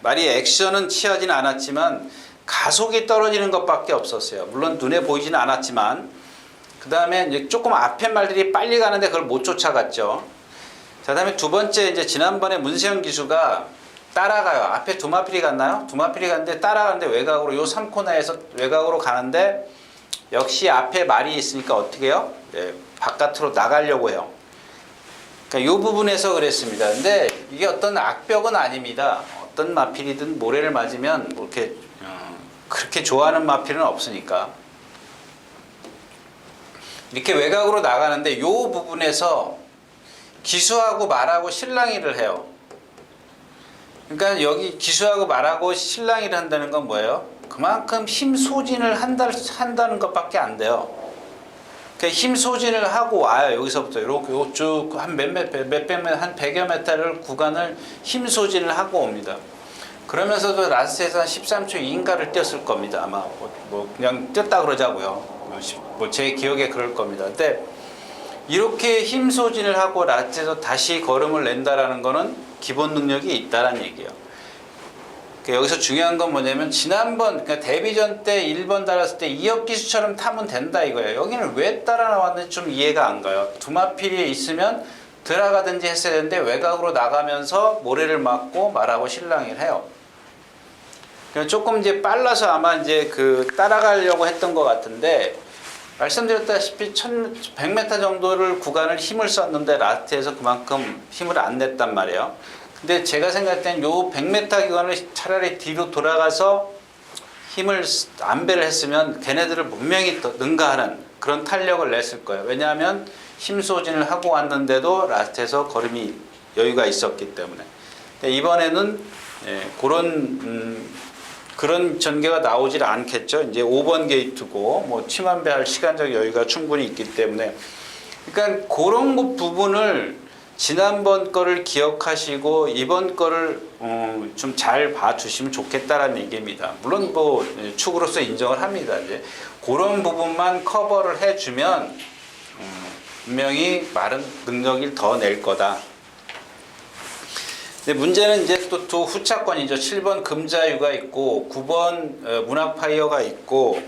말이 액션은 취하지는 않았지만 가속이 떨어지는 것밖에 없었어요. 물론 눈에 보이지는 않았지만 그 다음에 이제 조금 앞에 말들이 빨리 가는데 그걸 못 쫓아갔죠. 자, 다음에 두 번째 이제 지난번에 문세영 기수가 따라가요. 앞에 두 마필이 갔나요? 두 마필이 갔는데 따라가는데 외곽으로 요 3코너에서 외곽으로 가는데 역시 앞에 말이 있으니까 어떻게 해요? 네, 바깥으로 나가려고 해요. 그러니까 이 부분에서 그랬습니다. 근데 이게 어떤 악벽은 아닙니다. 어떤 마필이든 모래를 맞으면 뭐 이렇게 그렇게 좋아하는 마필은 없으니까 이렇게 외곽으로 나가는데 이 부분에서 기수하고 말하고 실랑이를 해요. 그러니까 여기 기수하고 말하고 실랑이를 한다는 건 뭐예요? 그만큼 힘 소진을 한다는 것밖에 안 돼요. 그러니까 힘 소진을 하고 와요. 여기서부터 이렇게 쭉 한 한 100여 메타를 구간을 힘 소진을 하고 옵니다. 그러면서도 라스트에서 한 13초 2인가를 뛰었을 겁니다. 아마 뭐 그냥 뛰었다 그러자고요. 뭐 제 기억에 그럴 겁니다. 근데 이렇게 힘 소진을 하고 라스트에서 다시 걸음을 낸다라는 거는 기본 능력이 있다라는 얘기예요. 여기서 중요한 건 뭐냐면 지난번 그러니까 데뷔전 때 1번 달았을 때 이혁 기수처럼 타면 된다 이거예요. 여기는 왜 따라 나왔는지 좀 이해가 안 가요. 두마필이 있으면 들어가든지 했어야 되는데 외곽으로 나가면서 모래를 맞고 말하고 실랑이를 해요. 조금 이제 빨라서 아마 이제 그 따라가려고 했던 것 같은데 말씀드렸다시피 1100m 정도를 구간을 힘을 썼는데 라스트에서 그만큼 힘을 안 냈단 말이에요. 근데 제가 생각할 땐 요 100m 기간을 차라리 뒤로 돌아가서 힘을 안배를 했으면 걔네들을 분명히 더 능가하는 그런 탄력을 냈을 거예요. 왜냐하면 힘 소진을 하고 왔는데도 라스트에서 걸음이 여유가 있었기 때문에. 근데 이번에는 그런 전개가 나오질 않겠죠. 이제 5번 게이트고 뭐 치만배할 시간적 여유가 충분히 있기 때문에. 그러니까 그런 부분을 지난번 거를 기억하시고 이번 거를 좀 잘 봐주시면 좋겠다라는 얘기입니다. 물론 뭐 축으로서 인정을 합니다. 이제 그런 부분만 커버를 해주면 분명히 말은 능력이 더 낼 거다. 근데 문제는 이제 또 두 후차권이죠. 7번 금자유가 있고 9번 문학파이어가 있고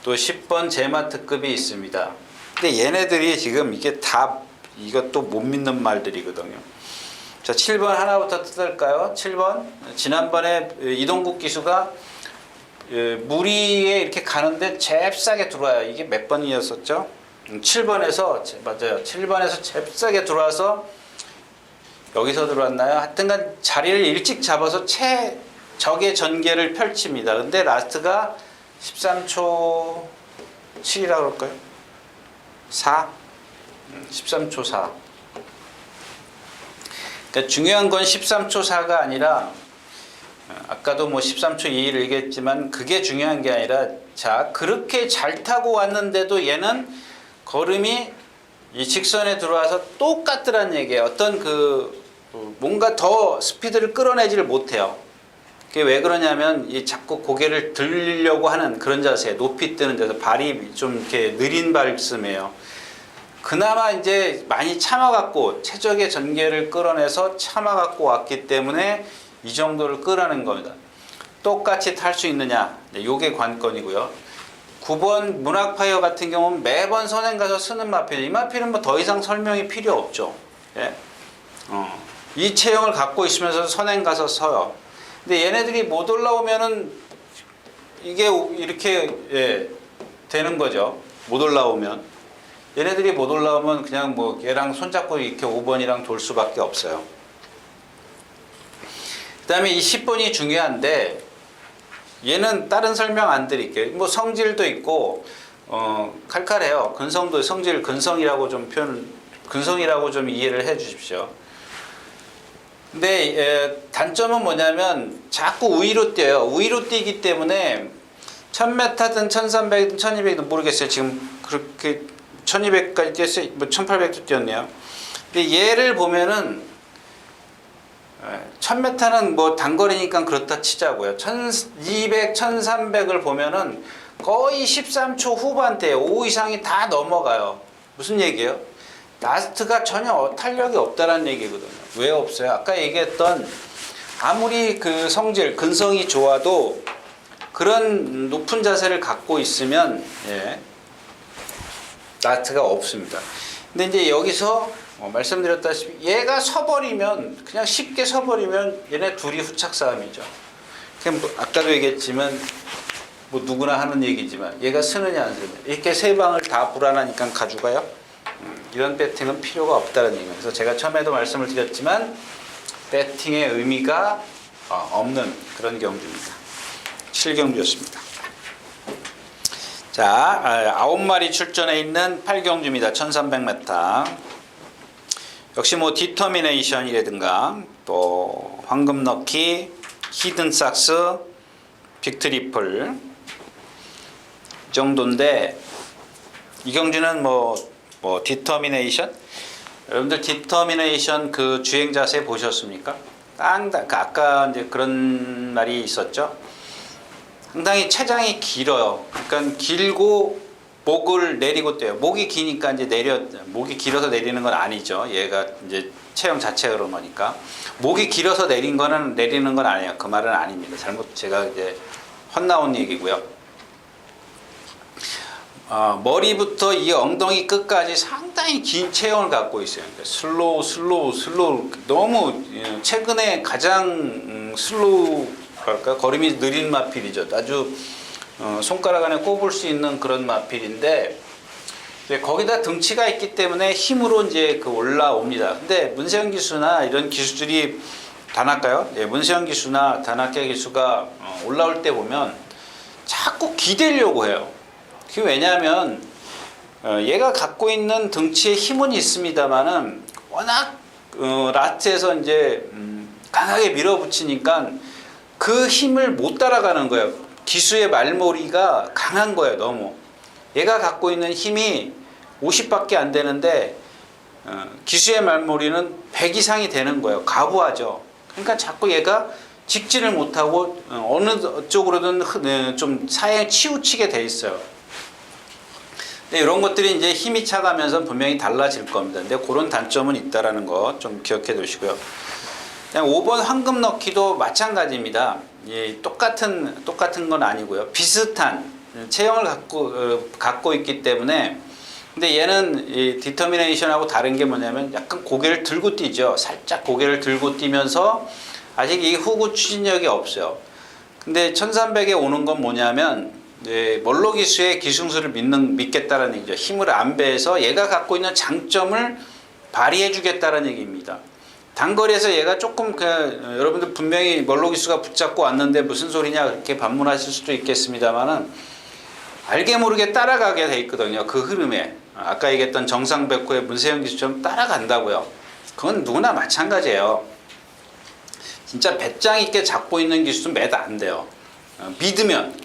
또 10번 제마 특급이 있습니다. 근데 얘네들이 지금 이게 다 이것도 못 믿는 말들이거든요. 자, 7번 하나부터 뜯을까요? 7번. 지난번에 이동국 기수가 무리에 이렇게 가는데 잽싸게 들어와요. 이게 몇 번이었었죠? 7번에서, 맞아요. 7번에서 잽싸게 들어와서 여기서 들어왔나요? 하여튼간 자리를 일찍 잡아서 적의 전개를 펼칩니다. 근데 라스트가 13초 7이라고 그럴까요? 4? 13초 4. 그러니까 중요한 건 13초 4가 아니라 아까도 뭐 13초 2를 얘기했지만 그게 중요한 게 아니라 자 그렇게 잘 타고 왔는데도 얘는 걸음이 이 직선에 들어와서 똑같더란 얘기예요. 어떤 뭔가 더 스피드를 끌어내지를 못해요. 그게 왜 그러냐면 이 자꾸 고개를 들려고 하는 그런 자세, 높이 뜨는 자세, 발이 좀 이렇게 느린 발씀이에요. 그나마 이제 많이 참아갖고 최적의 전개를 끌어내서 참아갖고 왔기 때문에 이 정도를 끌어낸 겁니다. 똑같이 탈 수 있느냐? 네, 요게 관건이고요. 9번 문학파이어 같은 경우는 매번 선행 가서 쓰는 마필. 이 마필은 뭐 더 이상 설명이 필요 없죠. 예? 이 체형을 갖고 있으면서 선행 가서 서요. 근데 얘네들이 못 올라오면은 이게 이렇게 되는 거죠. 못 올라오면. 얘네들이 못 올라오면 그냥 뭐 얘랑 손잡고 이렇게 5번이랑 돌 수밖에 없어요. 그 다음에 이 10번이 중요한데 얘는 다른 설명 안 드릴게요. 뭐 성질도 있고 칼칼해요. 근성도 성질 근성이라고 좀 근성이라고 좀 이해를 해 주십시오. 근데 단점은 뭐냐면 자꾸 우위로 뛰어요. 우위로 뛰기 때문에 1000m든 1300든 1200든 모르겠어요. 지금 그렇게 1200까지 뛰었어요. 뭐 1800도 뛰었네요. 근데 얘를 보면은 1000m는 뭐 단거리니까 그렇다 치자고요. 1200, 1300을 보면은 거의 13초 후반대 5 이상이 다 넘어가요. 무슨 얘기예요? 라스트가 전혀 탄력이 없다는 얘기거든요. 왜 없어요? 아까 얘기했던 아무리 그 성질, 근성이 좋아도 그런 높은 자세를 갖고 있으면 라스트가 없습니다. 근데 이제 여기서 말씀드렸다시피 얘가 서버리면 그냥 쉽게 서버리면 얘네 둘이 후착 싸움이죠. 뭐 아까도 얘기했지만 뭐 누구나 하는 얘기지만 얘가 쓰느냐 안 쓰느냐 이렇게 세 방을 다 불안하니까 가져가요. 이런 배팅은 필요가 없다는 얘기예요. 그래서 제가 처음에도 말씀을 드렸지만 배팅의 의미가 없는 그런 경주입니다. 7경주였습니다. 자, 9마리 출전해 있는 8경주입니다. 1300m. 역시 뭐 디터미네이션이라든가 또 황금 넣기, 히든 삭스, 빅트리플 이 정도인데 이 경주는 뭐 디터미네이션? 여러분들 디터미네이션 그 주행 자세 보셨습니까? 아까 이제 그런 말이 있었죠. 상당히 체장이 길어요. 그러니까 길고 목을 내리고 떼요. 목이 기니까 이제 목이 길어서 내리는 건 아니죠. 얘가 이제 체형 자체가 그런 거니까. 목이 길어서 내리는 건 아니에요. 그 말은 아닙니다. 제가 이제 헛나온 얘기고요. 머리부터 이 엉덩이 끝까지 상당히 긴 체형을 갖고 있어요. 그러니까 슬로우 너무 최근에 가장 슬로우랄까 걸음이 느린 마필이죠. 아주 손가락 안에 꼽을 수 있는 그런 마필인데 거기다 등치가 있기 때문에 힘으로 이제 올라옵니다. 근데 문세영 기수나 이런 기수들이 다나카요? 문세영 기수나 다나카 기수가 올라올 때 보면 자꾸 기대려고 해요. 그게 왜냐하면 얘가 갖고 있는 등치에 힘은 있습니다만은 워낙 라트에서 이제 강하게 밀어붙이니까 그 힘을 못 따라가는 거예요. 기수의 말머리가 강한 거예요. 너무 얘가 갖고 있는 힘이 50밖에 안 되는데 기수의 말머리는 100 이상이 되는 거예요. 가부하죠. 그러니까 자꾸 얘가 직진을 못하고 어느 쪽으로든 좀 사에 치우치게 돼 있어요. 근데 이런 것들이 이제 힘이 차가면서 분명히 달라질 겁니다. 근데 그런 단점은 있다라는 거 좀 기억해 두시고요. 그냥 5번 황금 넣기도 마찬가지입니다. 예, 똑같은 건 아니고요. 비슷한 체형을 갖고 있기 때문에. 근데 얘는 이 디터미네이션하고 다른 게 뭐냐면 약간 고개를 들고 뛰죠. 살짝 고개를 들고 뛰면서 아직 이 후구 추진력이 없어요. 근데 1300에 오는 건 뭐냐면 멀로 기수의 기승수를 믿겠다는 얘기죠. 힘을 안배해서 얘가 갖고 있는 장점을 발휘해 주겠다는 얘기입니다. 단거리에서 얘가 조금 여러분들 분명히 멀로 기수가 붙잡고 왔는데 무슨 소리냐 그렇게 반문하실 수도 있겠습니다만은 알게 모르게 따라가게 돼 있거든요. 그 흐름에. 아까 얘기했던 정상백호의 문세영 기수처럼 따라간다고요. 그건 누구나 마찬가지예요. 진짜 배짱 있게 잡고 있는 기수도 몇 안 돼요. 믿으면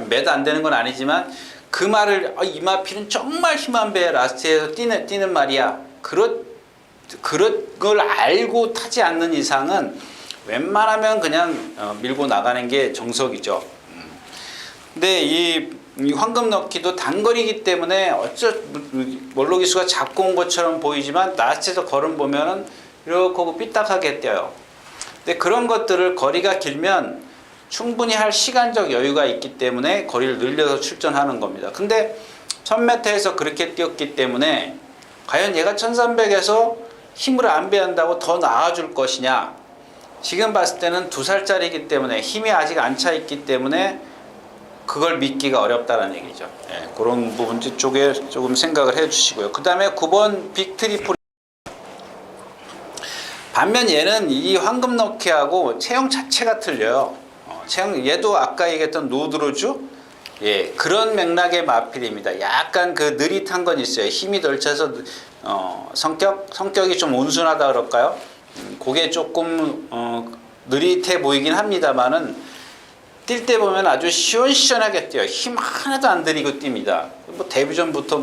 몇 안 되는 건 아니지만 그 말을 이마필은 정말 힘한 배 라스트에서 뛰는 말이야. 그런 걸 알고 타지 않는 이상은 웬만하면 그냥 밀고 나가는 게 정석이죠. 근데 이 황금 넣기도 단거리이기 때문에 멀로 기수가 잡고 온 것처럼 보이지만 라스트에서 걸음 보면은 이렇게 하고 삐딱하게 뛰어요. 근데 그런 것들을 거리가 길면 충분히 할 시간적 여유가 있기 때문에 거리를 늘려서 출전하는 겁니다. 근데 1000m에서 그렇게 뛰었기 때문에 과연 얘가 1300에서 힘을 안배한다고 더 나아줄 것이냐. 지금 봤을 때는 2살짜리이기 때문에 힘이 아직 안 차 있기 때문에 그걸 믿기가 어렵다는 얘기죠. 그런 부분 쪽에 조금 생각을 해 주시고요. 그 다음에 9번 빅트리플. 반면 얘는 이 황금 넣기하고 체형 자체가 틀려요. 얘도 아까 얘기했던 노드로즈 그런 맥락의 마필입니다. 약간 그 느릿한 건 있어요. 힘이 덜 차서 성격이 좀 온순하다 그럴까요? 그게 조금 느릿해 보이긴 합니다만은 뛸 때 보면 아주 시원시원하게 뛰어요. 힘 하나도 안 들이고 뜁니다. 데뷔전부터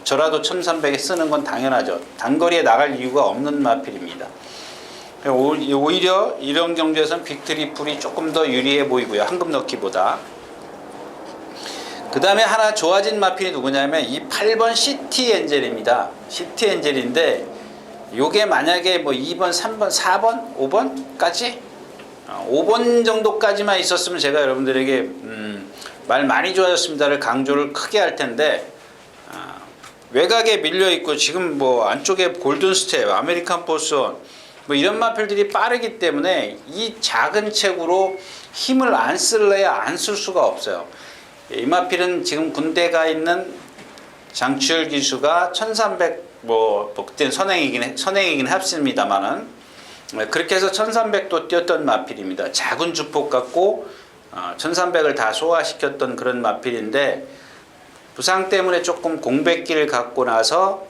저라도 1300에 쓰는 건 당연하죠. 단거리에 나갈 이유가 없는 마필입니다. 오히려 이런 경주에서는 빅트리플이 조금 더 유리해 보이고요. 황금 넣기보다. 그 다음에 하나 좋아진 마필이 누구냐면 이 8번 시티 엔젤입니다. 시티 엔젤인데 요게 만약에 2번, 3번, 4번, 5번까지 5번 정도까지만 있었으면 제가 여러분들에게 말 많이 좋아졌습니다를 강조를 크게 할 텐데 외곽에 밀려 있고 지금 안쪽에 골든 스텝, 아메리칸 포스원 이런 마필들이 빠르기 때문에 이 작은 책으로 힘을 안 쓸래야 안 쓸 수가 없어요. 이 마필은 지금 군대 가 있는 장추열 기수가 1300 그때는 선행이긴 합습니다만은 그렇게 해서 1300도 뛰었던 마필입니다. 작은 주폭 갖고 1300을 다 소화시켰던 그런 마필인데 부상 때문에 조금 공백기를 갖고 나서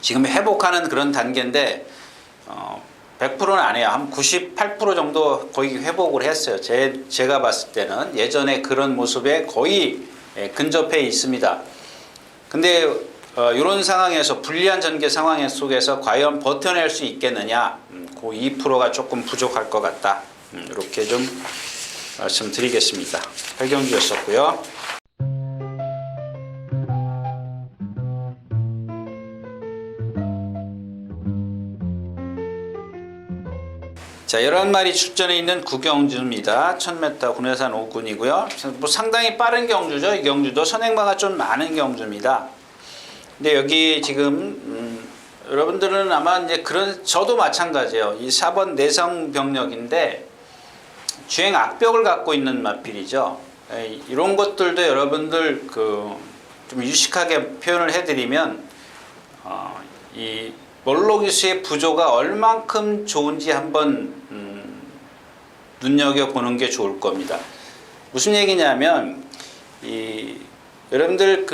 지금 회복하는 그런 단계인데 100%는 아니에요. 한 98% 정도 거의 회복을 했어요. 제가 봤을 때는 예전에 그런 모습에 거의 근접해 있습니다. 근데 이런 상황에서 불리한 전개 상황 속에서 과연 버텨낼 수 있겠느냐, 그 2%가 조금 부족할 것 같다. 이렇게 좀 말씀드리겠습니다. 8경주였었고요. 자, 11마리 출전해 있는 구경주입니다. 1000m 군회산 5군이고요. 상당히 빠른 경주죠. 이 경주도 선행마가 좀 많은 경주입니다. 근데 여기 지금 여러분들은 아마 이제 저도 마찬가지예요. 이 4번 내성 병력인데 주행 악벽을 갖고 있는 마필이죠. 이런 것들도 여러분들 좀 유식하게 표현을 해드리면 이 멀로 기수의 부조가 얼만큼 좋은지 한번 눈여겨보는 게 좋을 겁니다. 무슨 얘기냐면 여러분들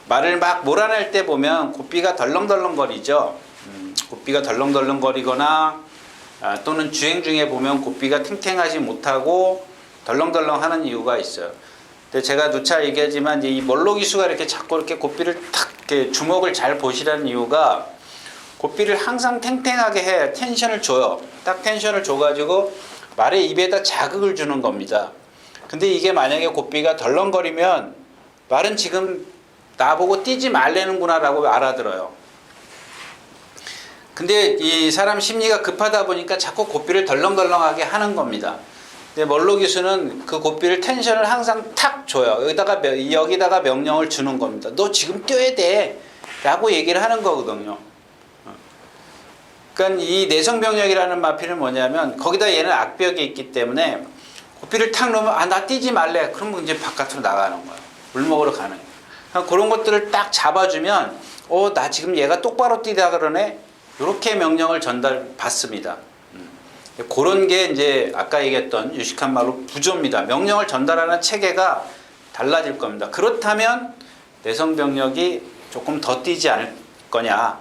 말을 막 몰아낼 때 보면 고삐가 덜렁덜렁거리죠. 고삐가 덜렁덜렁거리거나 또는 주행 중에 보면 고삐가 탱탱하지 못하고 덜렁덜렁 하는 이유가 있어요. 근데 제가 누차 얘기하지만 이 멀로 기수가 이렇게 자꾸 이렇게 고삐를 탁 이렇게 주먹을 잘 보시라는 이유가 고삐를 항상 탱탱하게 해 텐션을 줘요. 딱 텐션을 줘가지고 말의 입에다 자극을 주는 겁니다. 근데 이게 만약에 고삐가 덜렁거리면 말은 지금 나보고 뛰지 말라는구나 라고 알아들어요. 근데 이 사람 심리가 급하다 보니까 자꾸 고삐를 덜렁덜렁하게 하는 겁니다. 근데 멀로 기수는 그 고삐를 텐션을 항상 탁 줘요. 여기다가 명령을 주는 겁니다. 너 지금 뛰어야 돼 라고 얘기를 하는 거거든요. 그러니까 이 내성병력이라는 마필은 뭐냐면 거기다 얘는 악벽이 있기 때문에 고삐를 탁 놓으면 아 나 뛰지 말래. 그러면 이제 바깥으로 나가는 거예요. 물 먹으러 가는 거예요. 그러니까 그런 것들을 딱 잡아주면 나 지금 얘가 똑바로 뛰다 그러네. 이렇게 명령을 받습니다. 그런 게 이제 아까 얘기했던 유식한 말로 부조입니다. 명령을 전달하는 체계가 달라질 겁니다. 그렇다면 내성병력이 조금 더 뛰지 않을 거냐.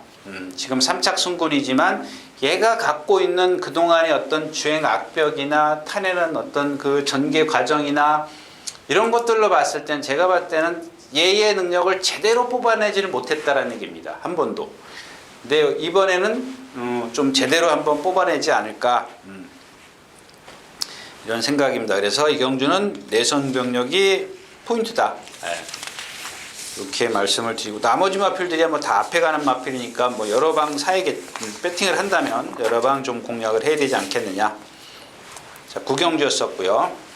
지금 삼착순군이지만 얘가 갖고 있는 그동안의 어떤 주행 악벽이나 타내는 어떤 그 전개 과정이나 이런 것들로 봤을 땐 제가 봤을 때는 얘의 능력을 제대로 뽑아내지를 못했다라는 얘기입니다. 한 번도. 근데 이번에는 좀 제대로 한번 뽑아내지 않을까 이런 생각입니다. 그래서 이경주는 내성병력이 포인트다. 이렇게 말씀을 드리고 나머지 마필들이 뭐 다 앞에 가는 마필이니까 뭐 여러 방 사이에 배팅을 한다면 여러 방 좀 공략을 해야 되지 않겠느냐. 자, 구경주였었고요.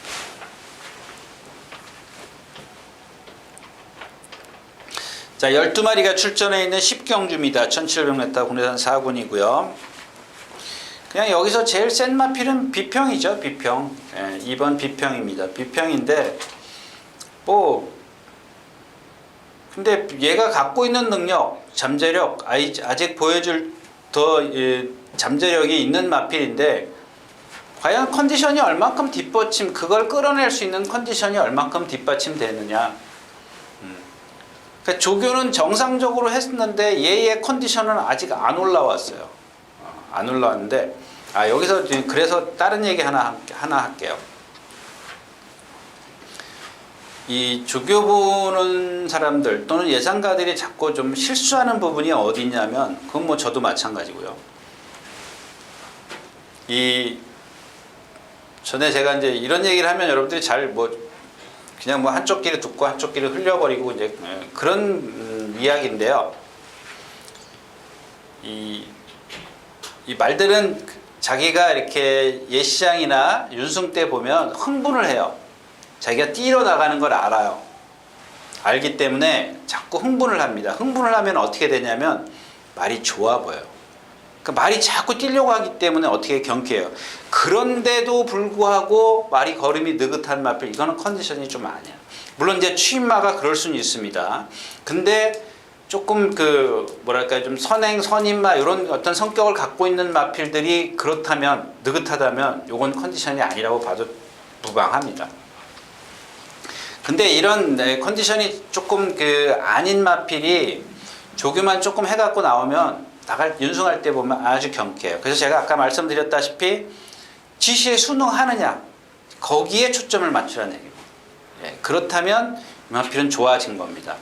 자, 12마리가 출전해 있는 10경주입니다. 1700m 국내산 4군이고요. 그냥 여기서 제일 센 마필은 비평이죠. 비평. 2번 비평입니다. 비평인데 근데 얘가 갖고 있는 능력, 잠재력, 아직 보여줄 더 잠재력이 있는 마필인데 과연 컨디션이 얼만큼 뒷받침, 그걸 끌어낼 수 있는 컨디션이 얼만큼 뒷받침되느냐. 그러니까 조교는 정상적으로 했는데 얘의 컨디션은 아직 안 올라왔어요. 안 올라왔는데 여기서 그래서 다른 얘기 하나 할게요. 이 조교 보는 사람들 또는 예상가들이 자꾸 좀 실수하는 부분이 어디 있냐면 그건 뭐 저도 마찬가지고요. 전에 제가 이제 이런 얘기를 하면 여러분들이 그냥 한쪽 귀를 듣고 한쪽 귀를 흘려버리고 이제 그런 이야기인데요. 이 말들은 자기가 이렇게 예시장이나 윤승 때 보면 흥분을 해요. 자기가 뛰러 나가는 걸 알아요. 알기 때문에 자꾸 흥분을 합니다. 흥분을 하면 어떻게 되냐면 말이 좋아 보여요. 그러니까 말이 자꾸 뛰려고 하기 때문에 어떻게 경쾌해요. 그런데도 불구하고 말이 걸음이 느긋한 마필, 이거는 컨디션이 좀 아니야. 물론 이제 취임마가 그럴 수는 있습니다. 근데 조금 좀 선행, 선임마 이런 어떤 성격을 갖고 있는 마필들이 그렇다면, 느긋하다면 요건 컨디션이 아니라고 봐도 무방합니다. 근데 이런 컨디션이 조금 아닌 마필이 조교만 조금 해갖고 나오면 윤승할 때 보면 아주 경쾌해요. 그래서 제가 아까 말씀드렸다시피 지시에 순응하느냐 거기에 초점을 맞추라는 얘기입니다. 그렇다면 이 마필은 좋아진 겁니다.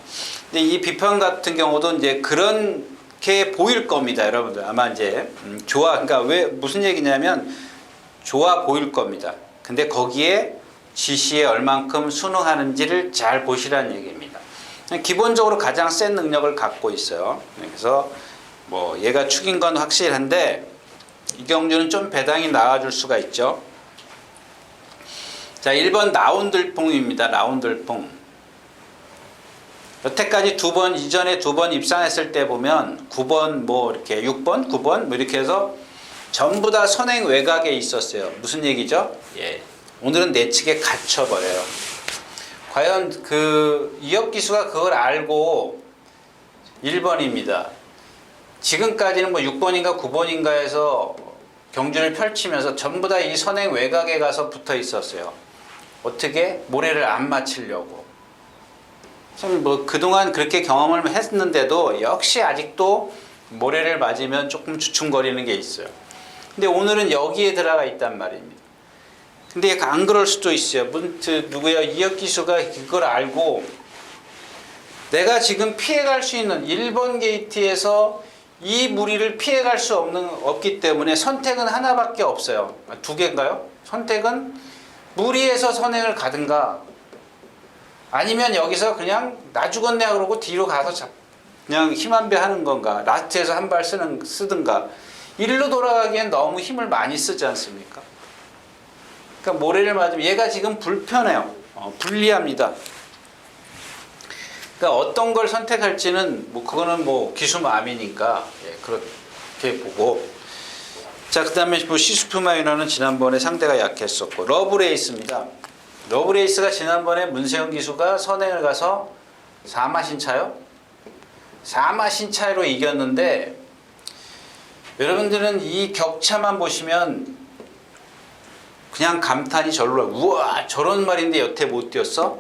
근데 이 비평 같은 경우도 이제 그렇게 보일 겁니다, 여러분들. 아마 이제 그러니까 무슨 얘기냐면 좋아 보일 겁니다. 근데 거기에 지시에 얼만큼 순응하는지를 잘 보시라는 얘기입니다. 기본적으로 가장 센 능력을 갖고 있어요. 그래서 얘가 축인 건 확실한데 이경주는 좀 배당이 나와줄 수가 있죠. 자, 1번 라운들퐁입니다. 라운들퐁. 여태까지 이전에 두 번 입상했을 때 보면 9번 이렇게 6번, 9번 이렇게 해서 전부 다 선행 외곽에 있었어요. 무슨 얘기죠? 오늘은 내측에 갇혀버려요. 과연 이혁기수가 그걸 알고 1번입니다. 지금까지는 6번인가 9번인가에서 경주를 펼치면서 전부 다 이 선행 외곽에 가서 붙어 있었어요. 어떻게? 모래를 안 맞추려고. 참 그동안 그렇게 경험을 했는데도 역시 아직도 모래를 맞으면 조금 주춤거리는 게 있어요. 근데 오늘은 여기에 들어가 있단 말입니다. 근데 안 그럴 수도 있어요. 이혁기수가 그걸 알고 내가 지금 피해갈 수 있는 1번 게이트에서 이 무리를 피해갈 수 없기 때문에 선택은 하나밖에 없어요. 2개인가요? 선택은 무리해서 선행을 가든가 아니면 여기서 그냥 나 죽었네 그러고 뒤로 가서 그냥 힘 한 배 하는 건가, 라스트에서 한 발 쓰든가. 일로 돌아가기엔 너무 힘을 많이 쓰지 않습니까? 그러니까 모래를 맞으면 얘가 지금 불편해요. 불리합니다. 그러니까 어떤 걸 선택할지는 뭐 그거는 뭐 기수마음이니까 예, 그렇게 보고. 자, 그다음에 뭐 시스프 마이너는 지난번에 상대가 약했었고 러브레이스입니다. 러브레이스가 지난번에 문세영 기수가 선행을 가서 4마신 차요? 4마신 차이로 이겼는데 여러분들은 이 격차만 보시면 그냥 감탄이 절로 우와 저런 말인데 여태 못 뛰었어?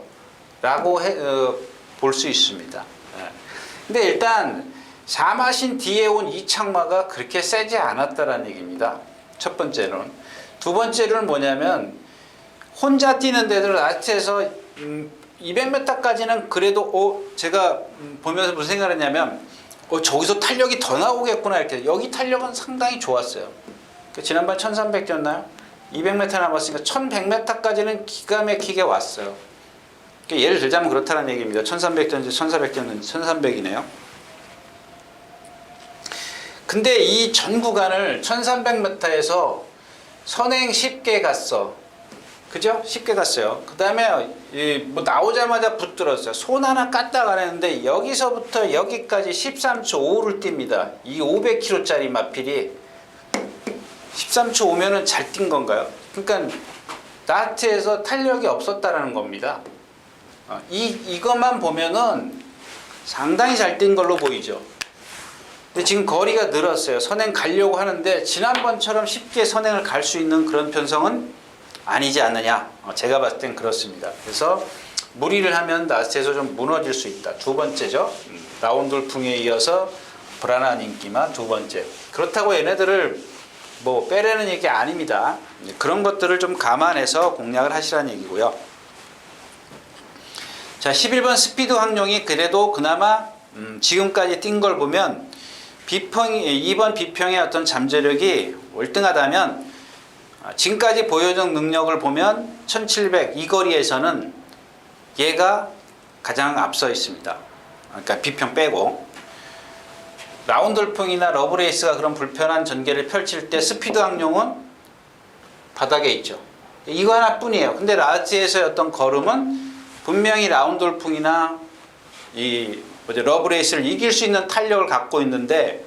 라고 볼 수 있습니다. 근데 일단 4마신 뒤에 온 이창마가 그렇게 세지 않았다라는 얘기입니다. 첫 번째는. 두 번째는 뭐냐면 혼자 뛰는데도 라스트에서 200m까지는 그래도 제가 보면서 무슨 생각을 했냐면 저기서 탄력이 더 나오겠구나 이렇게. 여기 탄력은 상당히 좋았어요. 지난번 1300였나요? 200m 남았으니까 1100m까지는 기가 막히게 왔어요. 예를 들자면 그렇다는 얘기입니다. 1300던지 1400던지 1300이네요. 근데 이 전 구간을 1300m에서 선행 쉽게 갔어. 그죠? 쉽게 갔어요. 그 다음에 뭐 나오자마자 붙들었어요. 손 하나 깠다 가랬는데 여기서부터 여기까지 13초 5를 띱니다. 이 500km짜리 마필이 13초 5면은 잘 뛴 건가요? 그러니까 나트에서 탄력이 없었다라는 겁니다. 이것만 보면은 상당히 잘 뛴 걸로 보이죠. 근데 지금 거리가 늘었어요. 선행 가려고 하는데 지난번처럼 쉽게 선행을 갈 수 있는 그런 편성은 아니지 않느냐. 제가 봤을 땐 그렇습니다. 그래서 무리를 하면 나스에서 좀 무너질 수 있다. 두 번째죠. 라운돌풍에 이어서 불안한 인기만 두 번째. 그렇다고 얘네들을 뭐 빼려는 얘기 아닙니다. 그런 것들을 좀 감안해서 공략을 하시라는 얘기고요. 자, 11번 스피드 황룡이 그래도 그나마 지금까지 뛴 걸 보면 2번 비평의 어떤 잠재력이 월등하다면 지금까지 보여준 능력을 보면 1700 이 거리에서는 얘가 가장 앞서 있습니다. 그러니까 비평 빼고 라운돌풍이나 러브레이스가 그런 불편한 전개를 펼칠 때 스피드 황룡은 바닥에 있죠. 이거 하나뿐이에요. 근데 라지에서의 어떤 걸음은 분명히 라운돌풍이나 러브레이스를 이길 수 있는 탄력을 갖고 있는데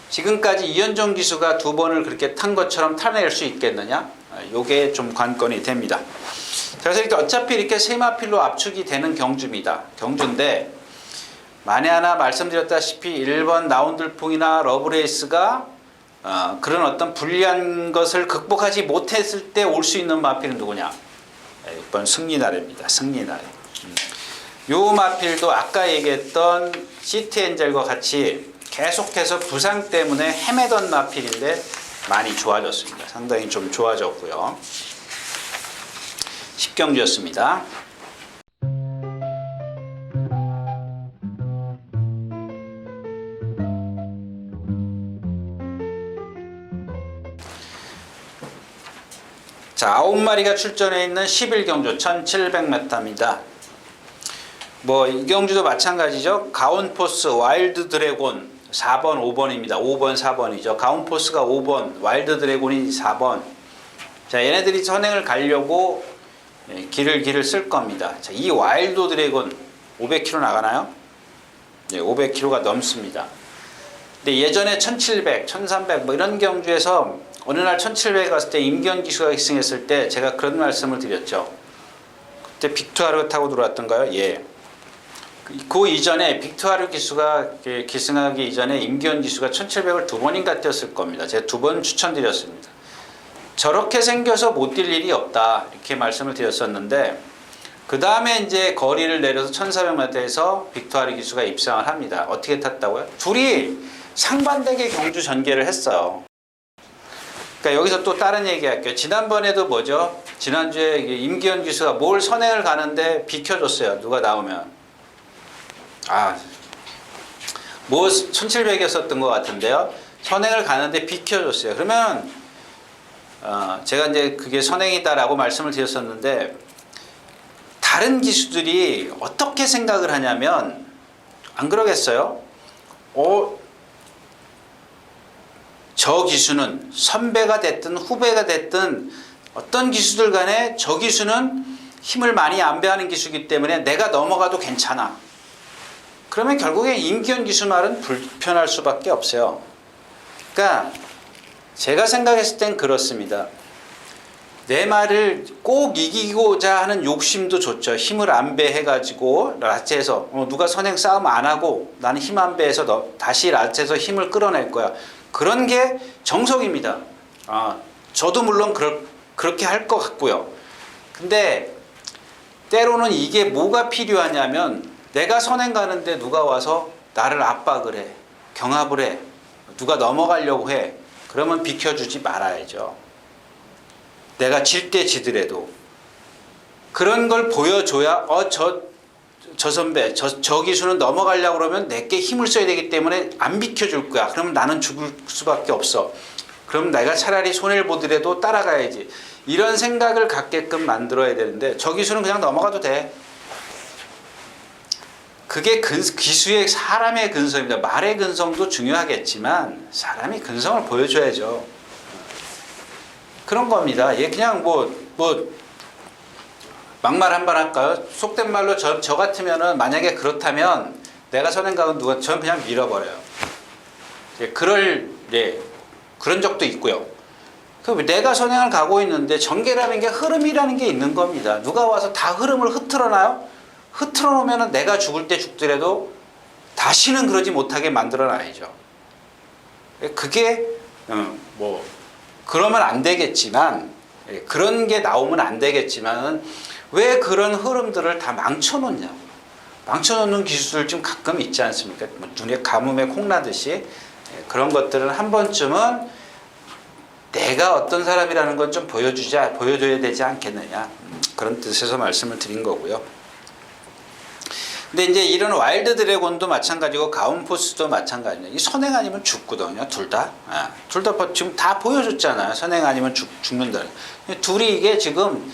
지금까지 이현종 기수가 두 번을 그렇게 탄 것처럼 타낼 수 있겠느냐? 이게 좀 관건이 됩니다. 그래서 이렇게 어차피 이렇게 세마필로 압축이 되는 경주인데 만에 하나 말씀드렸다시피 1번 라운돌풍이나 러브레이스가 그런 어떤 불리한 것을 극복하지 못했을 때 올 수 있는 마필은 누구냐? 6번 승리나래입니다. 승리나래. 요 마필도 아까 얘기했던 시티엔젤과 같이 계속해서 부상 때문에 헤매던 마필인데 많이 좋아졌습니다. 상당히 좀 좋아졌고요. 10경주였습니다. 자, 9마리가 출전해 있는 11경주 1700m입니다. 뭐 이 경주도 마찬가지죠. 가온포스 와일드 드래곤 4번 5번입니다. 5번 4번이죠. 가온포스가 5번, 와일드 드래곤이 4번. 자, 얘네들이 선행을 가려고 길을 쓸 겁니다. 자, 이 와일드 드래곤 500km 나가나요? 네, 500km가 넘습니다. 근데 예전에 1700, 1300 뭐 이런 경주에서 어느 날 1700에 갔을 때 임기현 기수가 기승했을 때 제가 그런 말씀을 드렸죠. 그때 빅투아르 타고 들어왔던가요? 예. 그 이전에 빅투아르 기수가 기승하기 이전에 임기현 기수가 1700을 두 번인가 뛰었을 겁니다. 제가 두 번 추천드렸습니다. 저렇게 생겨서 못 뛸 일이 없다 이렇게 말씀을 드렸었는데 그 다음에 이제 거리를 내려서 1400m에서 빅투아르 기수가 입상을 합니다. 어떻게 탔다고요? 둘이 상반되게 경주 전개를 했어요. 그러니까 여기서 또 다른 얘기 할게요. 지난번에도 뭐죠? 지난주에 임기현 기수가 뭘 선행을 가는데 비켜줬어요. 누가 나오면. 뭐 1700이었었던 것 같은데요. 선행을 가는데 비켜줬어요. 그러면 제가 이제 그게 선행이다라고 말씀을 드렸었는데 다른 기수들이 어떻게 생각을 하냐면 안 그러겠어요? 저 기수는 선배가 됐든 후배가 됐든 어떤 기수들 간에 저 기수는 힘을 많이 안배하는 기수이기 때문에 내가 넘어가도 괜찮아. 그러면 결국에 임기현 기수 말은 불편할 수밖에 없어요. 그러니까 제가 생각했을 땐 그렇습니다. 내 말을 꼭 이기고자 하는 욕심도 좋죠. 힘을 안배해가지고 라체에서 누가 선행 싸움 안 하고 나는 힘 안배해서 다시 라체에서 힘을 끌어낼 거야. 그런 게 정석입니다. 저도 물론 그렇게 할 것 같고요. 근데 때로는 이게 뭐가 필요하냐면 내가 선행 가는데 누가 와서 나를 압박을 해. 경합을 해. 누가 넘어가려고 해. 그러면 비켜주지 말아야죠. 내가 질 때 지더라도 그런 걸 보여줘야 저 선배 저 기수는 넘어가려고 그러면 내게 힘을 써야 되기 때문에 안 비켜줄 거야. 그러면 나는 죽을 수밖에 없어. 그럼 내가 차라리 손해를 보더라도 따라가야지. 이런 생각을 갖게끔 만들어야 되는데 저 기수는 그냥 넘어가도 돼. 그게 기수의 사람의 근성입니다. 말의 근성도 중요하겠지만 사람이 근성을 보여줘야죠. 그런 겁니다. 얘 그냥 막말 한 번 할까요? 속된 말로 저 같으면은 만약에 그렇다면 내가 선행 가면 저는 그냥 밀어버려요. 그런 적도 있고요. 내가 선행을 가고 있는데 전개라는 게 흐름이라는 게 있는 겁니다. 누가 와서 다 흐름을 흐트러놔요? 흐트러 놓으면 내가 죽을 때 죽더라도 다시는 그러지 못하게 만들어 놔야죠. 그게 그러면 안 되겠지만 그런 게 나오면 안 되겠지만 왜 그런 흐름들을 다 망쳐놓냐고. 망쳐놓는 기술들 좀 가끔 있지 않습니까? 눈에 가뭄에 콩나듯이 그런 것들은 한 번쯤은 내가 어떤 사람이라는 건 좀 보여줘야 되지 않겠느냐. 그런 뜻에서 말씀을 드린 거고요. 근데 이제 이런 와일드 드래곤도 마찬가지고 가운포스도 마찬가지입니다. 이 선행 아니면 죽거든요. 둘 다. 둘 다 지금 다 보여줬잖아요. 선행 아니면 죽는다. 둘이 이게 지금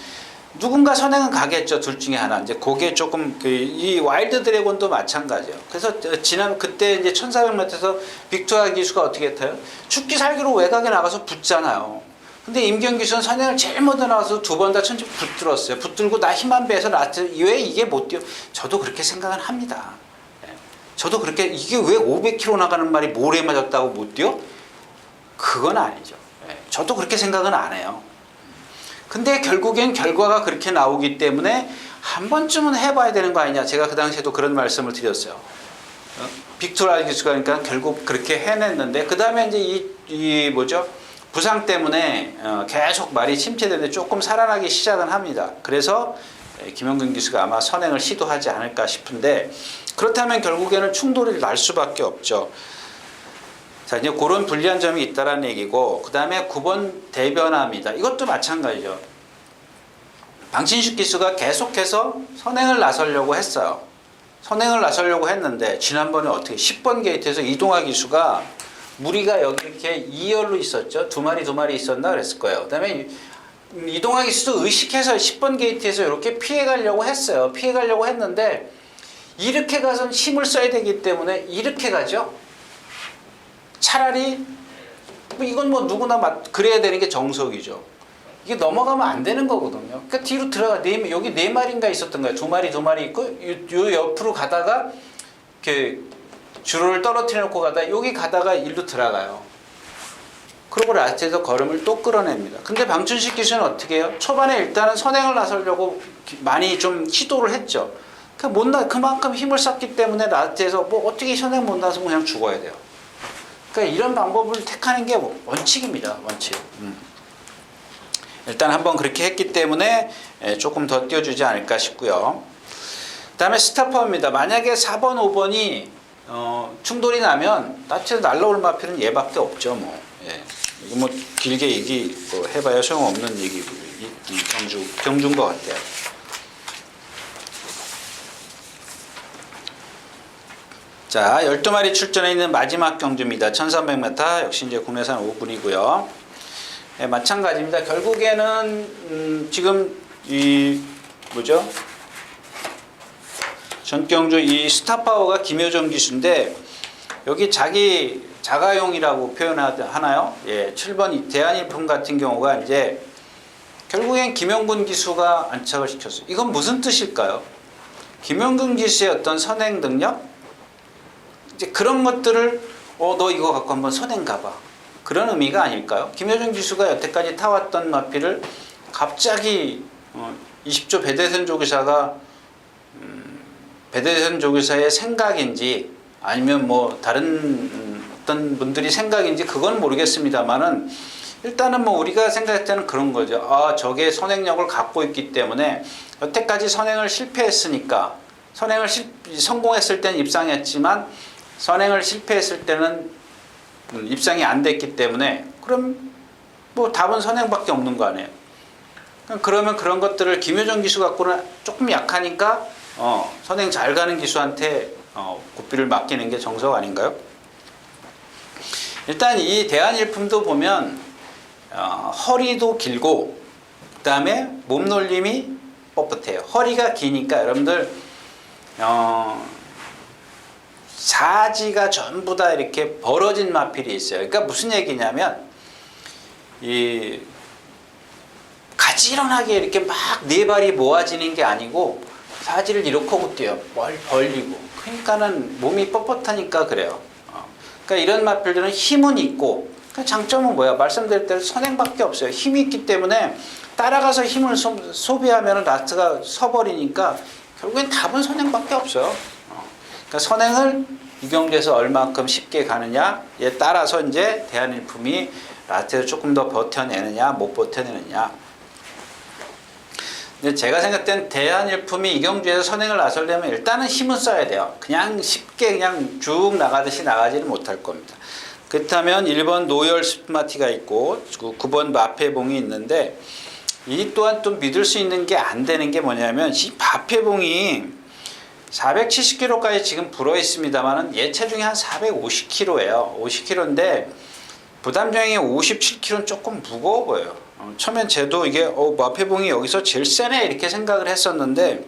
누군가 선행은 가겠죠. 둘 중에 하나. 이제 그게 조금 이 와일드 드래곤도 마찬가지예요. 그래서 그때 이제 1400m에서 빅토리아 기수가 어떻게 타요? 죽기 살기로 외곽에 나가서 붙잖아요. 근데 임기현 기수는 선행을 제일 먼저 나와서 두 번 다 천천히 붙들었어요. 붙들고 나 힘 안 배해서 왜 이게 못 뛰어? 저도 그렇게 생각은 합니다. 저도 그렇게 이게 왜 500km 나가는 말이 모래 맞았다고 못 뛰어? 그건 아니죠. 저도 그렇게 생각은 안 해요. 근데 결국엔 결과가 그렇게 나오기 때문에 한 번쯤은 해봐야 되는 거 아니냐. 제가 그 당시에도 그런 말씀을 드렸어요. 빅토리아 기수가 그러니까 결국 그렇게 해냈는데 그 다음에 이제 부상 때문에 계속 말이 침체되는데 조금 살아나기 시작은 합니다. 그래서 김영근 기수가 아마 선행을 시도하지 않을까 싶은데 그렇다면 결국에는 충돌이 날 수밖에 없죠. 자, 이제 그런 불리한 점이 있다라는 얘기고 그 다음에 9번 대변화입니다. 이것도 마찬가지죠. 방친식 기수가 계속해서 선행을 나서려고 했어요. 선행을 나서려고 했는데 지난번에 어떻게 10번 게이트에서 이동화 기수가 무리가 여기 이렇게 2열로 있었죠. 두 마리 있었나 그랬을 거예요. 그 다음에 이동화 기수도 의식해서 10번 게이트에서 이렇게 피해가려고 했어요. 피해가려고 했는데 이렇게 가선 힘을 써야 되기 때문에 이렇게 가죠. 차라리 이건 누구나 그래야 되는 게 정석이죠. 이게 넘어가면 안 되는 거거든요. 그러니까 뒤로 들어가 여기 4마리인가 있었던 거예요. 2마리 있고 요 옆으로 가다가 이렇게 주로를 떨어뜨려 놓고 여기 가다가 일로 들어가요. 그리고 라스트에서 걸음을 또 끌어냅니다. 근데 방춘식 기수는 어떻게 해요? 초반에 일단은 선행을 나서려고 많이 좀 시도를 했죠. 그만큼 힘을 썼기 때문에 라스트에서 어떻게 선행 못 나서 그냥 죽어야 돼요. 그러니까 이런 방법을 택하는 게 원칙입니다. 원칙. 일단 한번 그렇게 했기 때문에 조금 더 띄워주지 않을까 싶고요. 그 다음에 스타퍼입니다. 만약에 4번, 5번이 충돌이 나면 나체에서 날라올 마필은 얘밖에 없죠. 이거 길게 해봐야 소용없는 얘기고 경주인 것 같아요. 자, 12마리 출전해 있는 마지막 경주입니다. 1300m 역시 이제 국내산 5분이고요. 마찬가지입니다. 결국에는 지금 전경주 이 스타파워가 김효정 기수인데 여기 자기 자가용이라고 표현하나요? 7번 대한일품 같은 경우가 이제 결국엔 김영근 기수가 안착을 시켰어요. 이건 무슨 뜻일까요? 김영근 기수의 어떤 선행 능력? 이제 그런 것들을 너 이거 갖고 한번 선행 가봐. 그런 의미가 아닐까요? 김여준 기수가 여태까지 타왔던 마필을 갑자기 20조 배대선 조교사가 배대선 조교사의 생각인지 아니면 뭐 다른 어떤 분들이 생각인지 그건 모르겠습니다만은 일단은 뭐 우리가 생각할 때는 그런 거죠. 아, 저게 선행력을 갖고 있기 때문에 여태까지 선행을 실패했으니까 성공했을 때는 입상했지만 선행을 실패했을 때는 입상이 안 됐기 때문에 그럼 뭐 답은 선행밖에 없는 거 아니에요. 그러면 그런 것들을 김효정 기수 갖고는 조금 약하니까 선행 잘 가는 기수한테 고삐를 맡기는 게 정석 아닌가요? 일단 이 대한일품도 보면 허리도 길고 그 다음에 몸놀림이 뻣뻣해요. 허리가 기니까 여러분들 사지가 전부 다 이렇게 벌어진 마필이 있어요. 그러니까 무슨 얘기냐면 이 가지런하게 이렇게 막 네 발이 모아지는 게 아니고 사지를 이렇게 하고 뛰어요. 벌리고. 그러니까는 몸이 뻣뻣하니까 그래요. 그러니까 이런 마필들은 힘은 있고 장점은 뭐야? 말씀드릴 대로 선행밖에 없어요. 힘이 있기 때문에 따라가서 힘을 소비하면 라스트가 서버리니까 결국엔 답은 선행밖에 없어요. 그러니까 선행을 이경주에서 얼만큼 쉽게 가느냐에 따라서 이제 대한일품이 라스트에서 조금 더 버텨내느냐 못 버텨내느냐. 근데 제가 생각할 땐 대한일품이 이경주에서 선행을 나서려면 일단은 힘은 써야 돼요. 그냥 쉽게 그냥 쭉 나가듯이 나가지는 못할 겁니다. 그렇다면 1번 노열 스마티가 있고 9번 마페봉이 있는데 이 또한 또 믿을 수 있는 게 안 되는 게 뭐냐면 이 마페봉이 470kg까지 지금 불어 있습니다만은 얘 체중이 한 450kg예요. 50kg인데 부담중량이 57kg는 조금 무거워 보여요. 처음엔 쟤도 이게 마페봉이 여기서 제일 세네 이렇게 생각을 했었는데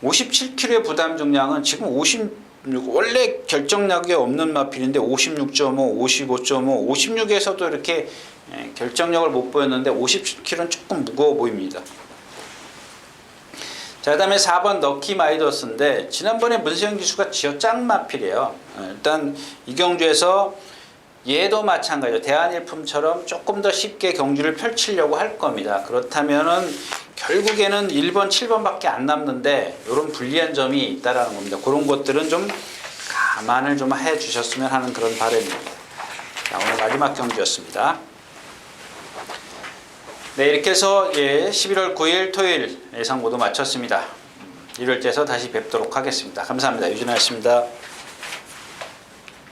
57kg의 부담 중량은 지금 56 원래 결정력이 없는 마필인데 56.5, 55.5, 56에서도 이렇게 결정력을 못 보였는데 57kg는 조금 무거워 보입니다. 자, 그 다음에 4번 럭키 마이더스인데 지난번에 문세영 기수가 쥐어짠 마필이에요. 일단 이경주에서 얘도 마찬가지로 대한일품처럼 조금 더 쉽게 경주를 펼치려고 할 겁니다. 그렇다면은 결국에는 1번, 7번밖에 안 남는데 이런 불리한 점이 있다라는 겁니다. 그런 것들은 좀 감안을 좀 해 주셨으면 하는 그런 바람입니다. 자, 오늘 마지막 경주였습니다. 네, 이렇게 해서 11월 9일 토요일 예상 모두 마쳤습니다. 1월째에서 다시 뵙도록 하겠습니다. 감사합니다. 유진아였습니다.